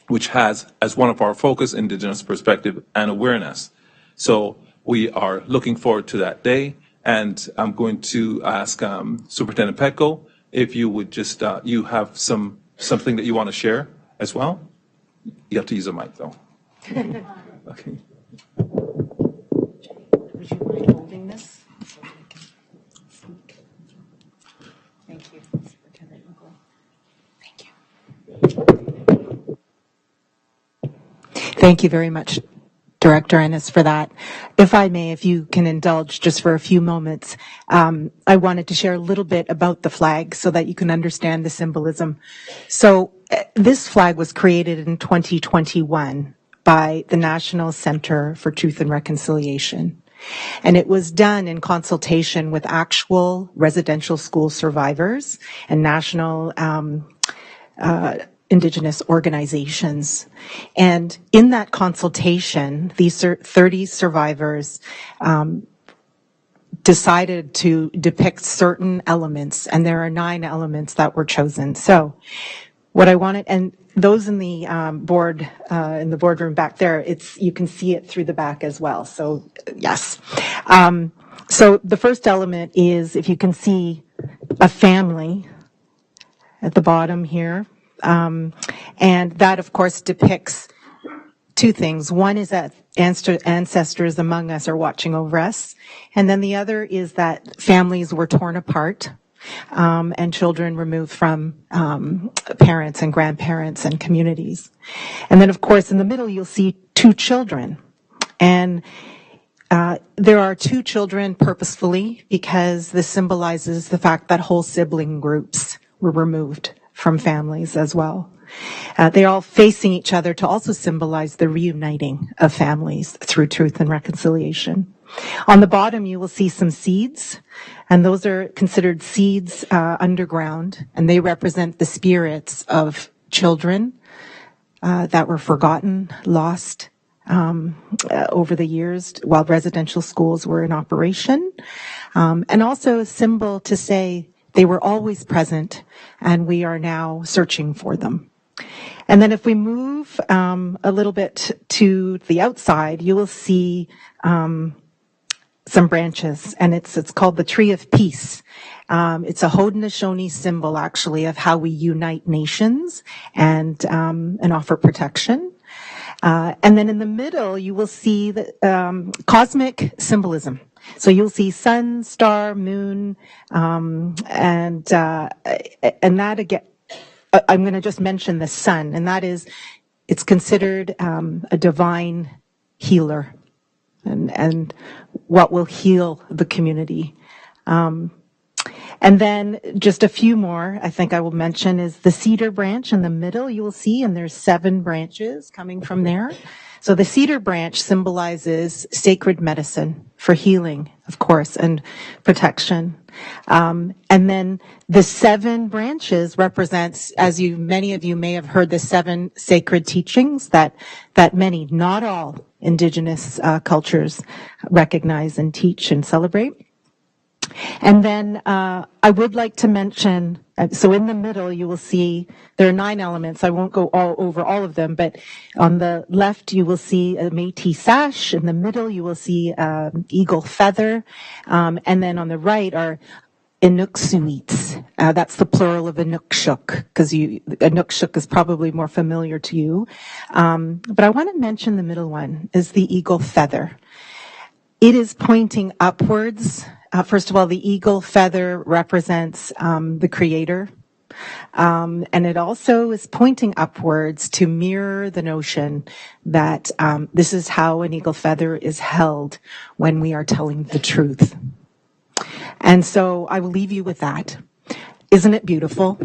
which has as one of our focus Indigenous perspective and awareness. So we are looking forward to that day, and I'm going to ask Superintendent Petko if you would just, you have some something that you want to share as well? You have to use a mic, though. Okay. Would you mind holding this? Thank you, Superintendent Nicole. Thank you. Thank you very much, Director Ennis, for that. If I may, if you can indulge just for a few moments, I wanted to share a little bit about the flag so that you can understand the symbolism. So this flag was created in 2021 by the National Center for Truth and Reconciliation. And it was done in consultation with actual residential school survivors and national Indigenous organizations. And in that consultation, these 30 survivors decided to depict certain elements, and there are 9 elements that were chosen. So what I wanted, and those in the in the boardroom back there, you can see it through the back as well. So yes. So the first element is, if you can see, a family at the bottom here. And that, of course, depicts 2 things. One is that ancestors among us are watching over us. And then the other is that families were torn apart, and children removed from parents and grandparents and communities. And then, of course, in the middle, you'll see 2 children. And there are 2 children purposefully because this symbolizes the fact that whole sibling groups were removed from families as well. They're all facing each other to also symbolize the reuniting of families through truth and reconciliation. On the bottom, you will see some seeds, and those are considered seeds underground, and they represent the spirits of children that were forgotten, lost over the years while residential schools were in operation, and also a symbol to say they were always present, and we are now searching for them. And then if we move a little bit to the outside, you will see some branches, and it's called the Tree of Peace. It's a Haudenosaunee symbol, actually, of how we unite nations and offer protection. And then in the middle, you will see the cosmic symbolism. So you'll see sun, star, moon, and that again, I'm going to just mention the sun, and that is, it's considered a divine healer, and what will heal the community. And then just a few more I think I will mention is the cedar branch in the middle, you will see, and there's 7 branches coming from there. So the cedar branch symbolizes sacred medicine for healing, of course, and protection. And then the 7 branches represents, as many of you may have heard, the 7 sacred teachings that many, not all, Indigenous cultures recognize and teach and celebrate. And then I would like to mention, so in the middle you will see there are 9 elements. I won't go over all of them, but on the left you will see a Métis sash. In the middle you will see eagle feather, and then on the right are Inuksuits. That's the plural of Inukshuk, because Inukshuk is probably more familiar to you. But I want to mention the middle one is the eagle feather. It is pointing upwards. First of all, the eagle feather represents the Creator. And it also is pointing upwards to mirror the notion that this is how an eagle feather is held when we are telling the truth. And so I will leave you with that. Isn't it beautiful?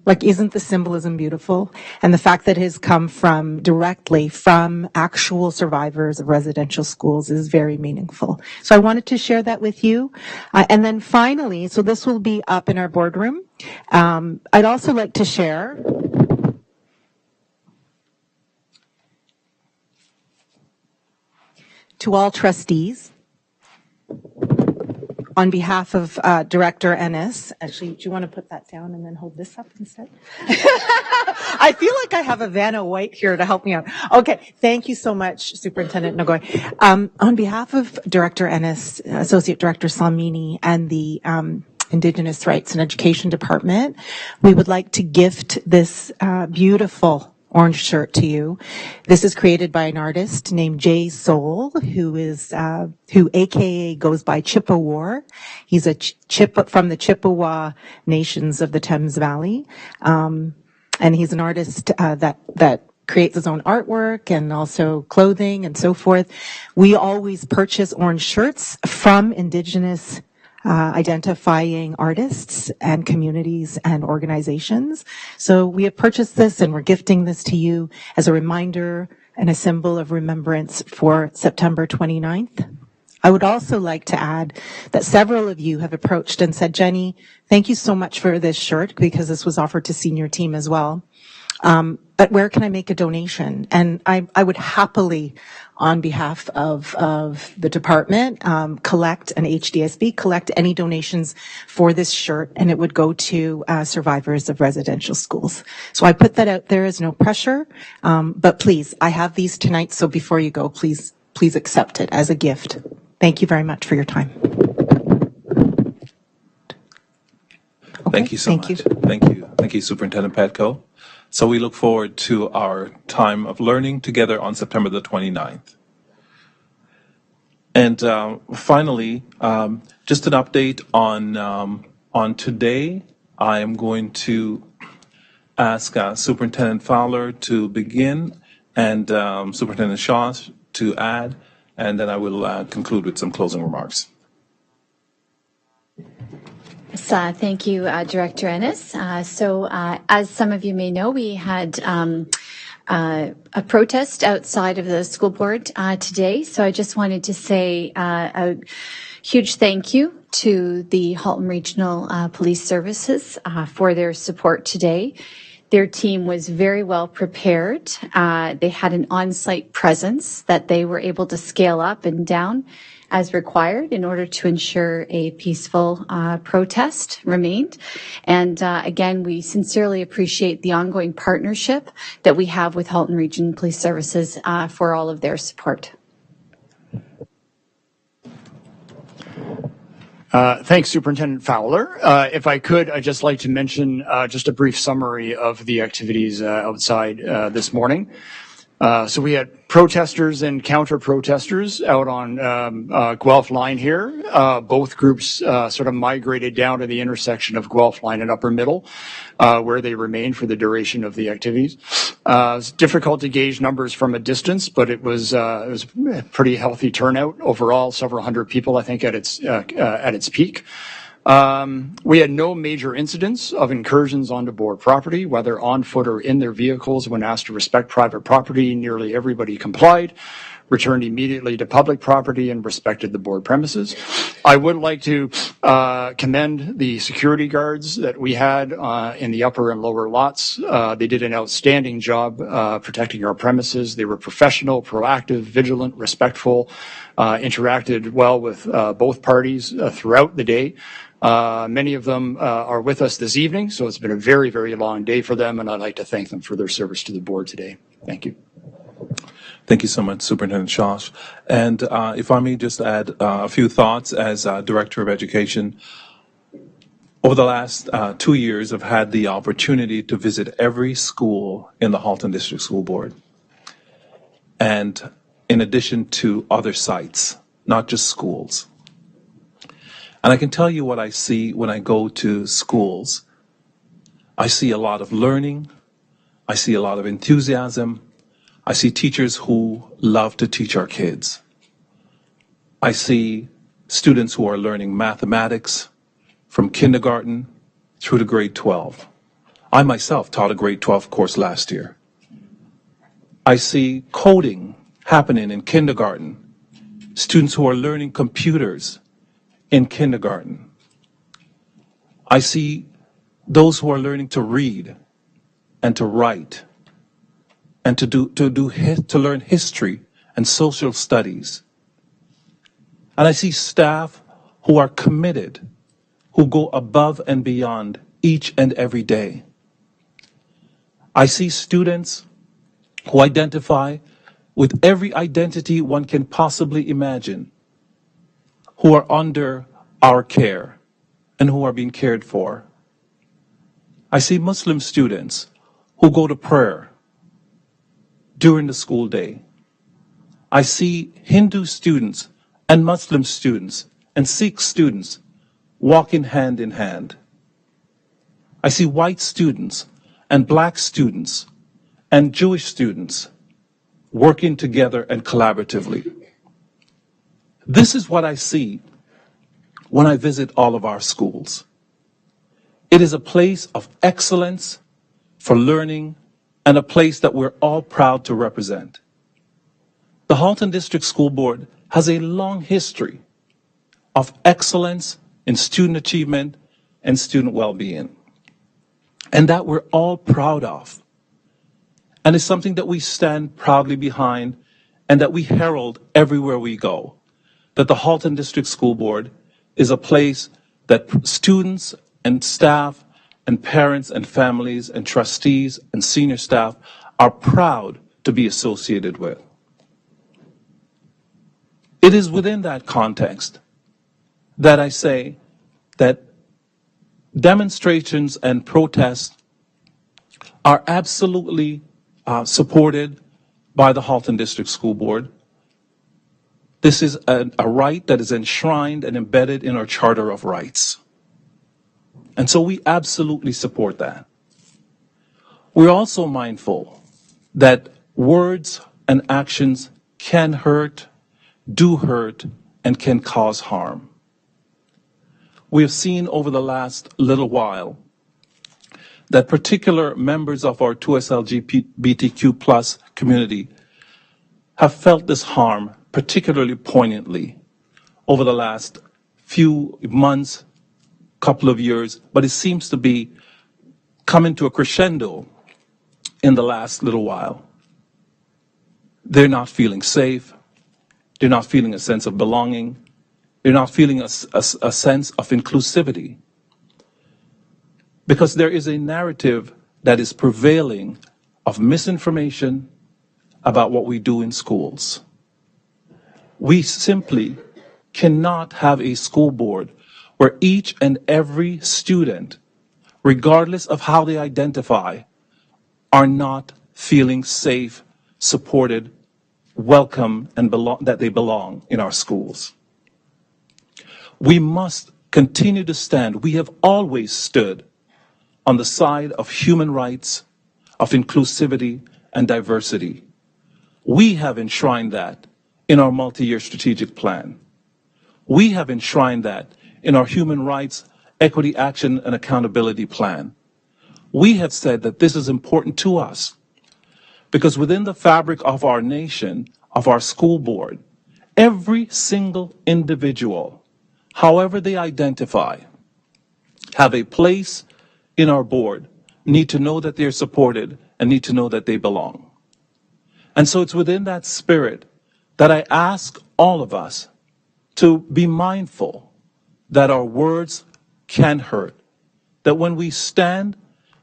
Like, isn't the symbolism beautiful? And the fact that it has come directly from actual survivors of residential schools is very meaningful. So I wanted to share that with you. And then finally, so this will be up in our boardroom. I'd also like to share to all trustees, on behalf of Director Ennis, actually, do you want to put that down and then hold this up instead? I feel like I have a Vanna White here to help me out. Okay, thank you so much, Superintendent Nagoy. On behalf of Director Ennis, Associate Director Salmini, and the Indigenous Rights and Education Department, we would like to gift this beautiful orange shirt to you. This is created by an artist named Jay Soul, who AKA goes by Chippewa. He's a from the Chippewa nations of the Thames Valley. And he's an artist that creates his own artwork and also clothing and so forth. We always purchase orange shirts from Indigenous identifying artists and communities and organizations. So we have purchased this and we're gifting this to you as a reminder and a symbol of remembrance for September 29th. I would also like to add that several of you have approached and said, Jenny, thank you so much for this shirt, because this was offered to senior team as well. But where can I make a donation? And I would happily, on behalf of the department, collect any donations for this shirt, and it would go to survivors of residential schools. So I put that out there as no pressure, but please, I have these tonight, so before you go, please accept it as a gift. Thank you very much for your time. Thank you so much. Thank you, Superintendent Petco. So we look forward to our time of learning together on September the 29th. And finally, just an update on today. I am going to ask Superintendent Fowler to begin and Superintendent Shaw to add, and then I will conclude with some closing remarks. Thank you, Director Ennis. As some of you may know, we had a protest outside of the school board today. So I just wanted to say a huge thank you to the Halton Regional Police Services for their support today. Their team was very well prepared. They had an on-site presence that they were able to scale up and down as required in order to ensure a peaceful protest remained. And again, we sincerely appreciate the ongoing partnership that we have with Halton Region Police Services for all of their support. Thanks, Superintendent Fowler. If I could, I'd just like to mention just a brief summary of the activities outside this morning. So we had protesters and counter-protesters out on Guelph Line here. Both groups sort of migrated down to the intersection of Guelph Line and Upper Middle, where they remained for the duration of the activities. It's difficult to gauge numbers from a distance, but it was a pretty healthy turnout overall, several hundred people, I think, at its peak. We had no major incidents of incursions onto board property, whether on foot or in their vehicles. When asked to respect private property, nearly everybody complied, returned immediately to public property, and respected the board premises. I would like to commend the security guards that we had in the upper and lower lots. They did an outstanding job protecting our premises. They were professional, proactive, vigilant, respectful, interacted well with both parties throughout the day. Many of them are with us this evening, so it's been a very, very long day for them, and I'd like to thank them for their service to the board today. Thank you. Thank you so much, Superintendent Shosh. And if I may just add a few thoughts as Director of Education. Over the last 2 years, I've had the opportunity to visit every school in the Halton District School Board. And in addition to other sites, not just schools. And I can tell you what I see when I go to schools. I see a lot of learning. I see a lot of enthusiasm. I see teachers who love to teach our kids. I see students who are learning mathematics from kindergarten through to grade 12. I myself taught a grade 12 course last year. I see coding happening in kindergarten. Students who are learning computers in kindergarten. I see those who are learning to read and to write and to learn history and social studies. And I see staff who are committed, who go above and beyond each and every day. I see students who identify with every identity one can possibly imagine, who are under our care and who are being cared for. I see Muslim students who go to prayer during the school day. I see Hindu students and Muslim students and Sikh students walking hand in hand. I see white students and black students and Jewish students working together and collaboratively. This is what I see when I visit all of our schools. It is a place of excellence for learning and a place that we're all proud to represent. The Halton District School Board has a long history of excellence in student achievement and student well-being, and that we're all proud of. And it's something that we stand proudly behind and that we herald everywhere we go, that the Halton District School Board is a place that students and staff and parents and families and trustees and senior staff are proud to be associated with. It is within that context that I say that demonstrations and protests are absolutely supported by the Halton District School Board. This is a right that is enshrined and embedded in our Charter of Rights. And so we absolutely support that. We're also mindful that words and actions can hurt, do hurt, and can cause harm. We have seen over the last little while that particular members of our 2SLGBTQ plus community have felt this harm particularly poignantly over the last few months, couple of years, but it seems to be coming to a crescendo in the last little while. They're not feeling safe. They're not feeling a sense of belonging. They're not feeling a sense of inclusivity. Because there is a narrative that is prevailing of misinformation about what we do in schools. We simply cannot have a school board where each and every student, regardless of how they identify, are not feeling safe, supported, welcome, and that they belong in our schools. We must continue to stand. We have always stood on the side of human rights, of inclusivity and diversity. We have enshrined that in our multi-year strategic plan. We have enshrined that in our human rights, equity, action, and accountability plan. We have said that this is important to us because within the fabric of our nation, of our school board, every single individual, however they identify, have a place in our board, need to know that they're supported and need to know that they belong. And so it's within that spirit that I ask all of us to be mindful that our words can hurt, that when we stand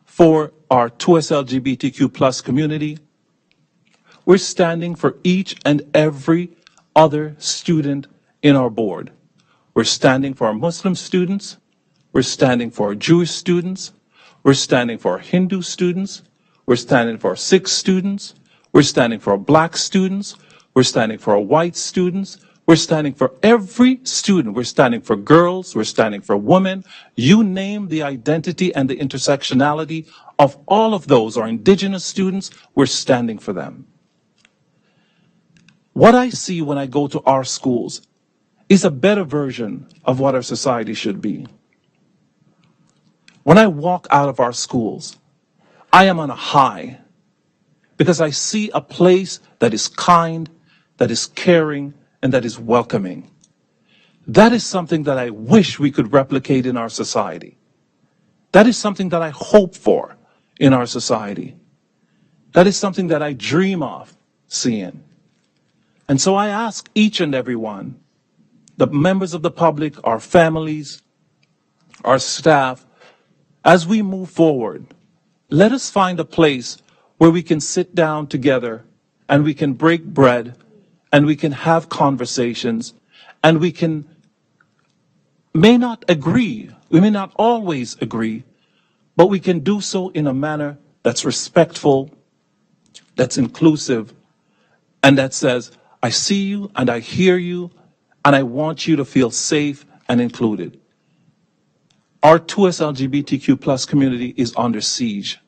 for our 2SLGBTQ plus community, we're standing for each and every other student in our board. We're standing for our Muslim students, we're standing for our Jewish students, we're standing for our Hindu students, we're standing for our Sikh students, we're standing for our black students, we're standing for our white students, we're standing for every student. We're standing for girls, we're standing for women. You name the identity and the intersectionality of all of those, our indigenous students, we're standing for them. What I see when I go to our schools is a better version of what our society should be. When I walk out of our schools, I am on a high because I see a place that is kind, that is caring, and that is welcoming. That is something that I wish we could replicate in our society. That is something that I hope for in our society. That is something that I dream of seeing. And so I ask each and every one, the members of the public, our families, our staff, as we move forward, let us find a place where we can sit down together and we can break bread and we can have conversations and we may not agree We may not always agree, but we can do so in a manner that's respectful, that's inclusive, and that says, I see you and I hear you, and I want you to feel safe and included. Our 2S LGBTQ plus community is under siege.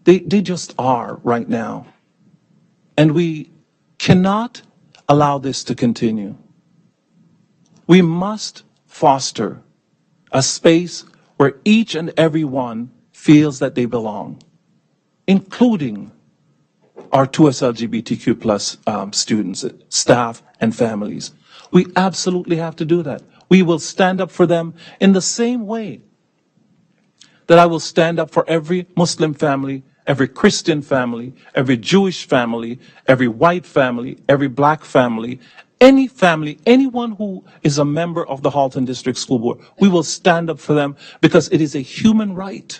They just are right now. And we cannot allow this to continue. We must foster a space where each and every one feels that they belong, including our 2S LGBTQ plus students, staff, and families. We absolutely have to do that. We will stand up for them in the same way that I will stand up for every Muslim family, every Christian family, every Jewish family, every white family, every black family, anyone who is a member of the Halton District School Board. We will stand up for them because it is a human right.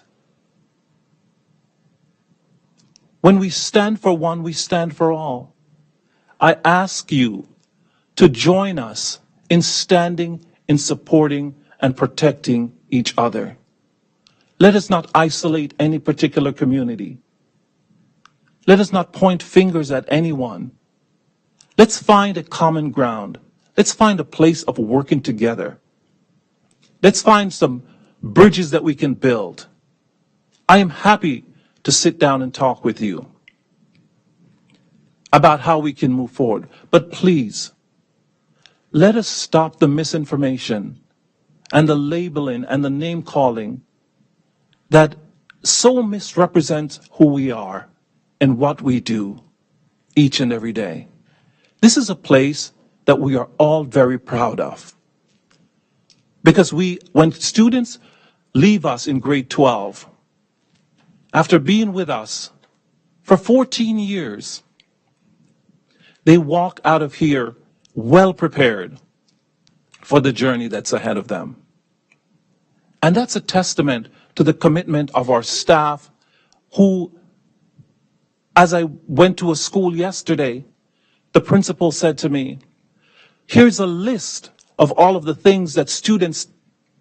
When we stand for one, we stand for all. I ask you to join us in standing, in supporting, and protecting each other. Let us not isolate any particular community. Let us not point fingers at anyone. Let's find a common ground. Let's find a place of working together. Let's find some bridges that we can build. I am happy to sit down and talk with you about how we can move forward. But please, let us stop the misinformation and the labeling and the name calling that so misrepresents who we are and what we do each and every day. This is a place that we are all very proud of. Because when students leave us in grade 12, after being with us for 14 years, they walk out of here well prepared for the journey that's ahead of them. And that's a testament to the commitment of our staff who, as I went to a school yesterday, the principal said to me, here's a list of all of the things that students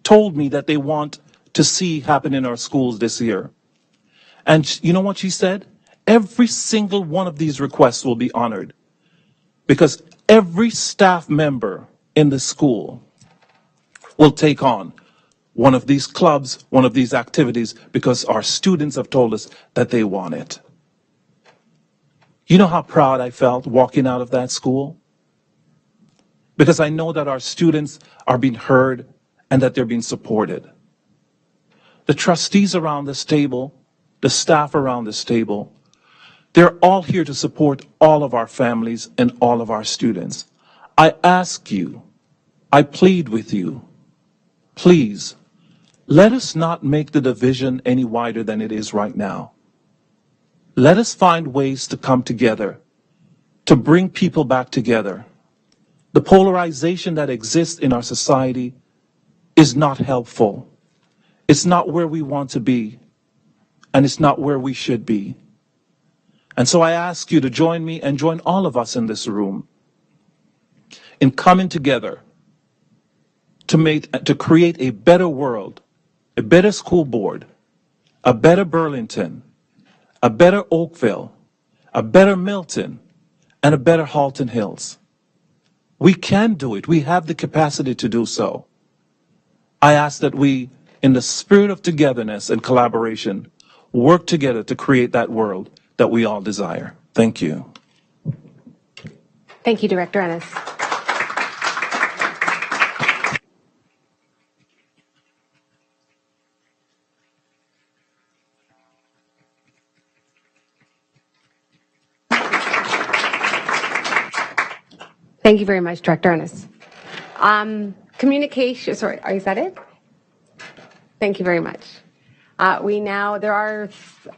told me that they want to see happen in our schools this year. And you know what she said? Every single one of these requests will be honored because every staff member in the school will take on one of these clubs, one of these activities, because our students have told us that they want it. You know how proud I felt walking out of that school? Because I know that our students are being heard and that they're being supported. The trustees around this table, the staff around this table, they're all here to support all of our families and all of our students. I ask you, I plead with you, please, let us not make the division any wider than it is right now. Let us find ways to come together, to bring people back together. The polarization that exists in our society is not helpful. It's not where we want to be, and it's not where we should be. And so I ask you to join me and join all of us in this room in coming together to create a better world, a better school board, a better Burlington, a better Oakville, a better Milton, and a better Halton Hills. We can do it. We have the capacity to do so. I ask that we, in the spirit of togetherness and collaboration, work together to create that world that we all desire. Thank you. Thank you, Director Ennis. Thank you very much, Director Ennis. Communication, sorry, is that it? Thank you very much. There are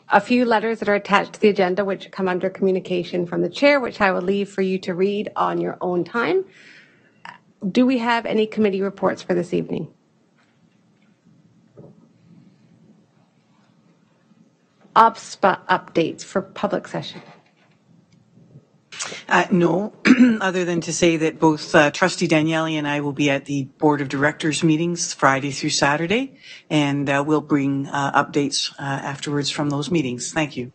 a few letters that are attached to the agenda which come under communication from the chair, which I will leave for you to read on your own time. Do we have any committee reports for this evening? OPSPA updates for public session. No, other than to say that both Trustee Daniele and I will be at the Board of Directors meetings Friday through Saturday, and we'll bring updates afterwards from those meetings. Thank you.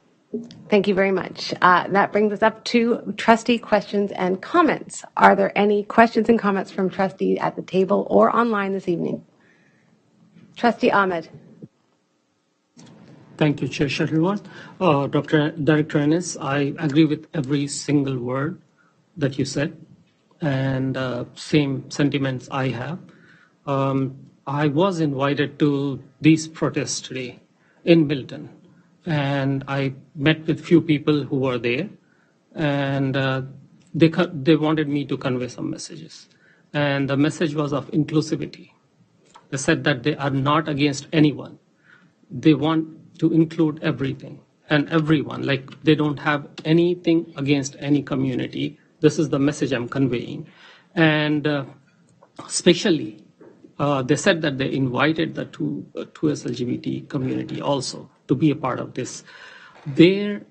Thank you very much. That brings us up to trustee questions and comments. Are there any questions and comments from trustees at the table or online this evening? Trustee Ahmed. Thank you, Chair Shuttleworth. Director Ennis, I agree with every single word that you said, and same sentiments I have. I was invited to these protests today in Milton, and I met with few people who were there, and they wanted me to convey some messages. And the message was of inclusivity. They said that they are not against anyone. They want to include everything and everyone, like they don't have anything against any community. This is the message I'm conveying. And especially, they said that they invited the 2S LGBT community also to be a part of this. Their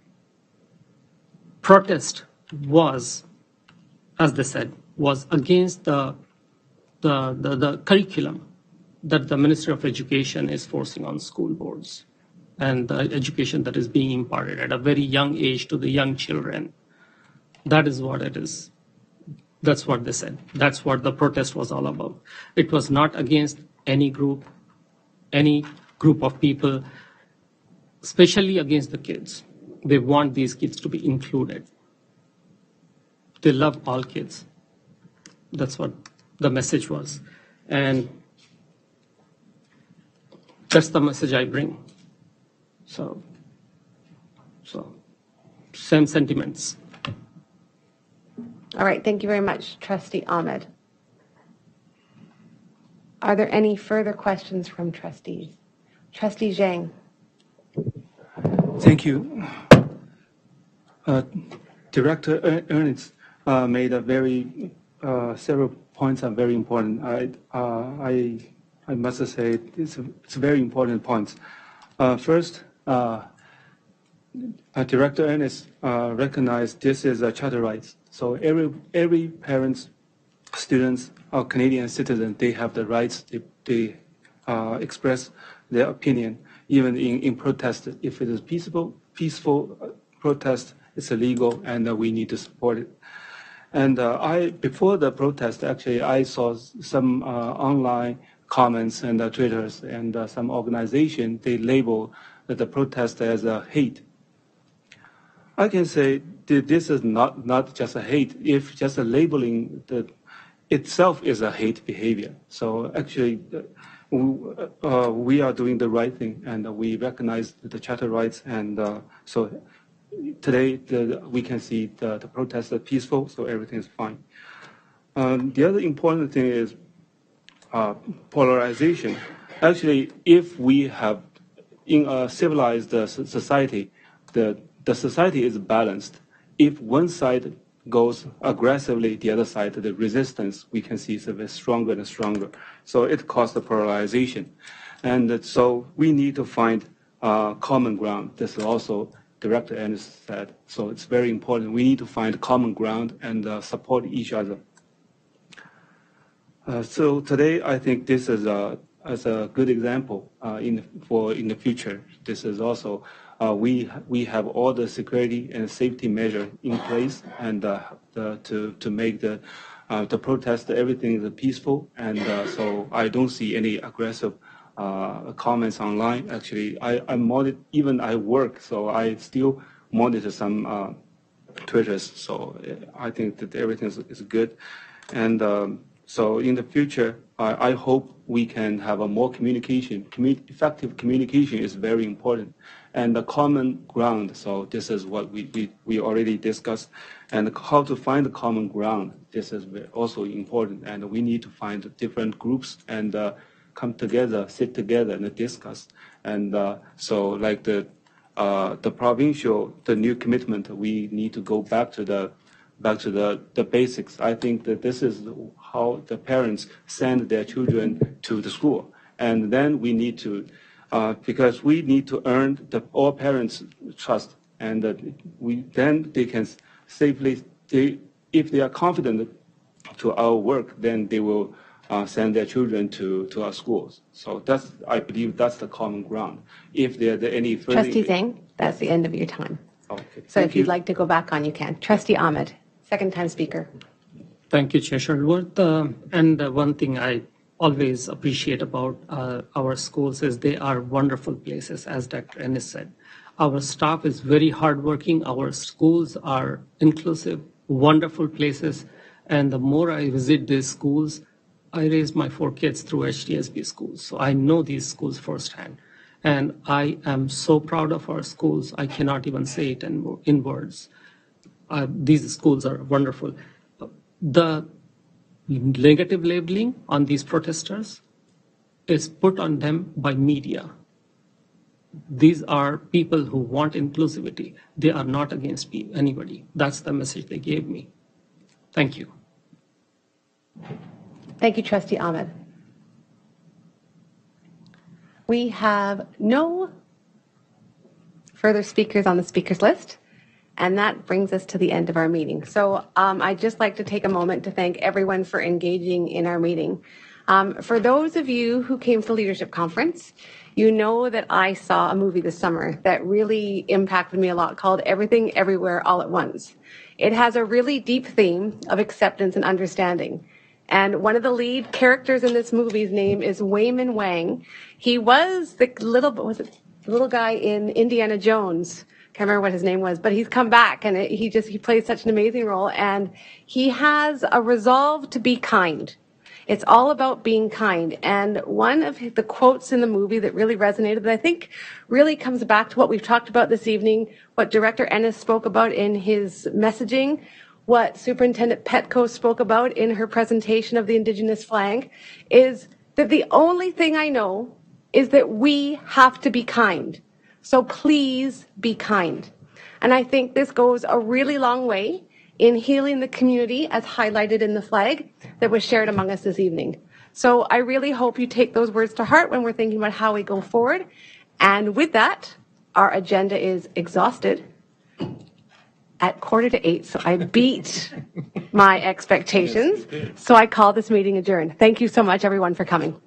protest was, as they said, was against the curriculum that the Ministry of Education is forcing on school boards, and the education that is being imparted at a very young age to the young children. That is what it is. That's what they said. That's what the protest was all about. It was not against any group of people, especially against the kids. They want these kids to be included. They love all kids. That's what the message was. And that's the message I bring. So same sentiments. All right, thank you very much, Trustee Ahmed. Are there any further questions from trustees? Trustee Zhang. Thank you. Director Ernest made a very several points are very important. I must say it's very important points. First, Director Ernest recognized this is a charter rights. So every parents, students, or Canadian citizen, they have the rights. They express their opinion, even in protest. If it is peaceful protest, it's illegal, and we need to support it. And before the protest, actually, I saw some online comments and Twitters and some organization, they label the protest as a hate. I can say that this is not just a hate, if just a labeling itself is a hate behavior. So actually, we are doing the right thing, and we recognize the charter rights, and so today we can see the protests are peaceful, so everything is fine. The other important thing is polarization. Actually, if we have in a civilized society, the society is balanced. If one side goes aggressively, the other side, the resistance we can see is stronger and stronger. So it causes the polarization. And so we need to find common ground. This is also Director Ennis said. So it's very important. We need to find common ground and support each other. So today, I think this is as a good example in the future. This is also we have all the security and safety measure in place, and to make the protest everything is peaceful, and so I don't see any aggressive comments online. Actually, I monitor, even I work, so I still monitor some Twitters. So I think that everything is good, and so in the future, I hope we can have a more communication. Effective communication is very important, and the common ground. So this is what we already discussed, and how to find the common ground. This is also important, and we need to find different groups and come together, sit together, and discuss. And so, like the provincial, the new commitment, we need to go back to the basics. I think that this is how the parents send their children to the school, and then we need to, because we need to earn all parents' trust, and then they can safely if they are confident to our work, then they will send their children to our schools. So I believe that's the common ground. If there are any further... Trustee Zhang, that's the end of your time. Okay, So thank if you'd you. like to go back on, you can. Trustee Ahmed, second time speaker. Thank you, Chair Shuttleworth. One thing I always appreciate about our schools is they are wonderful places, as Dr. Ennis said. Our staff is very hardworking. Our schools are inclusive, wonderful places. And the more I visit these schools, I raised my 4 kids through HDSB schools. So I know these schools firsthand. And I am so proud of our schools. I cannot even say it in words. These schools are wonderful. The negative labeling on these protesters is put on them by media. These are people who want inclusivity. They are not against anybody. That's the message they gave me. Thank you. Thank you, Trustee Ahmed. We have no further speakers on the speakers list, and that brings us to the end of our meeting. So I'd just like to take a moment to thank everyone for engaging in our meeting. For those of you who came to the Leadership Conference, you know that I saw a movie this summer that really impacted me a lot called Everything Everywhere All at Once. It has a really deep theme of acceptance and understanding. And one of the lead characters in this movie's name is Wayman Wang. He was the little guy in Indiana Jones. Can't remember what his name was, but he's come back and he plays such an amazing role. And he has a resolve to be kind. It's all about being kind. And one of the quotes in the movie that really resonated, that I think really comes back to what we've talked about this evening, what Director Ennis spoke about in his messaging, what Superintendent Petco spoke about in her presentation of the Indigenous flag, is that the only thing I know is that we have to be kind. So please be kind. And I think this goes a really long way in healing the community, as highlighted in the flag that was shared among us this evening. So I really hope you take those words to heart when we're thinking about how we go forward. And with that, our agenda is exhausted at 7:45. So I beat my expectations. So I call this meeting adjourned. Thank you so much, everyone, for coming.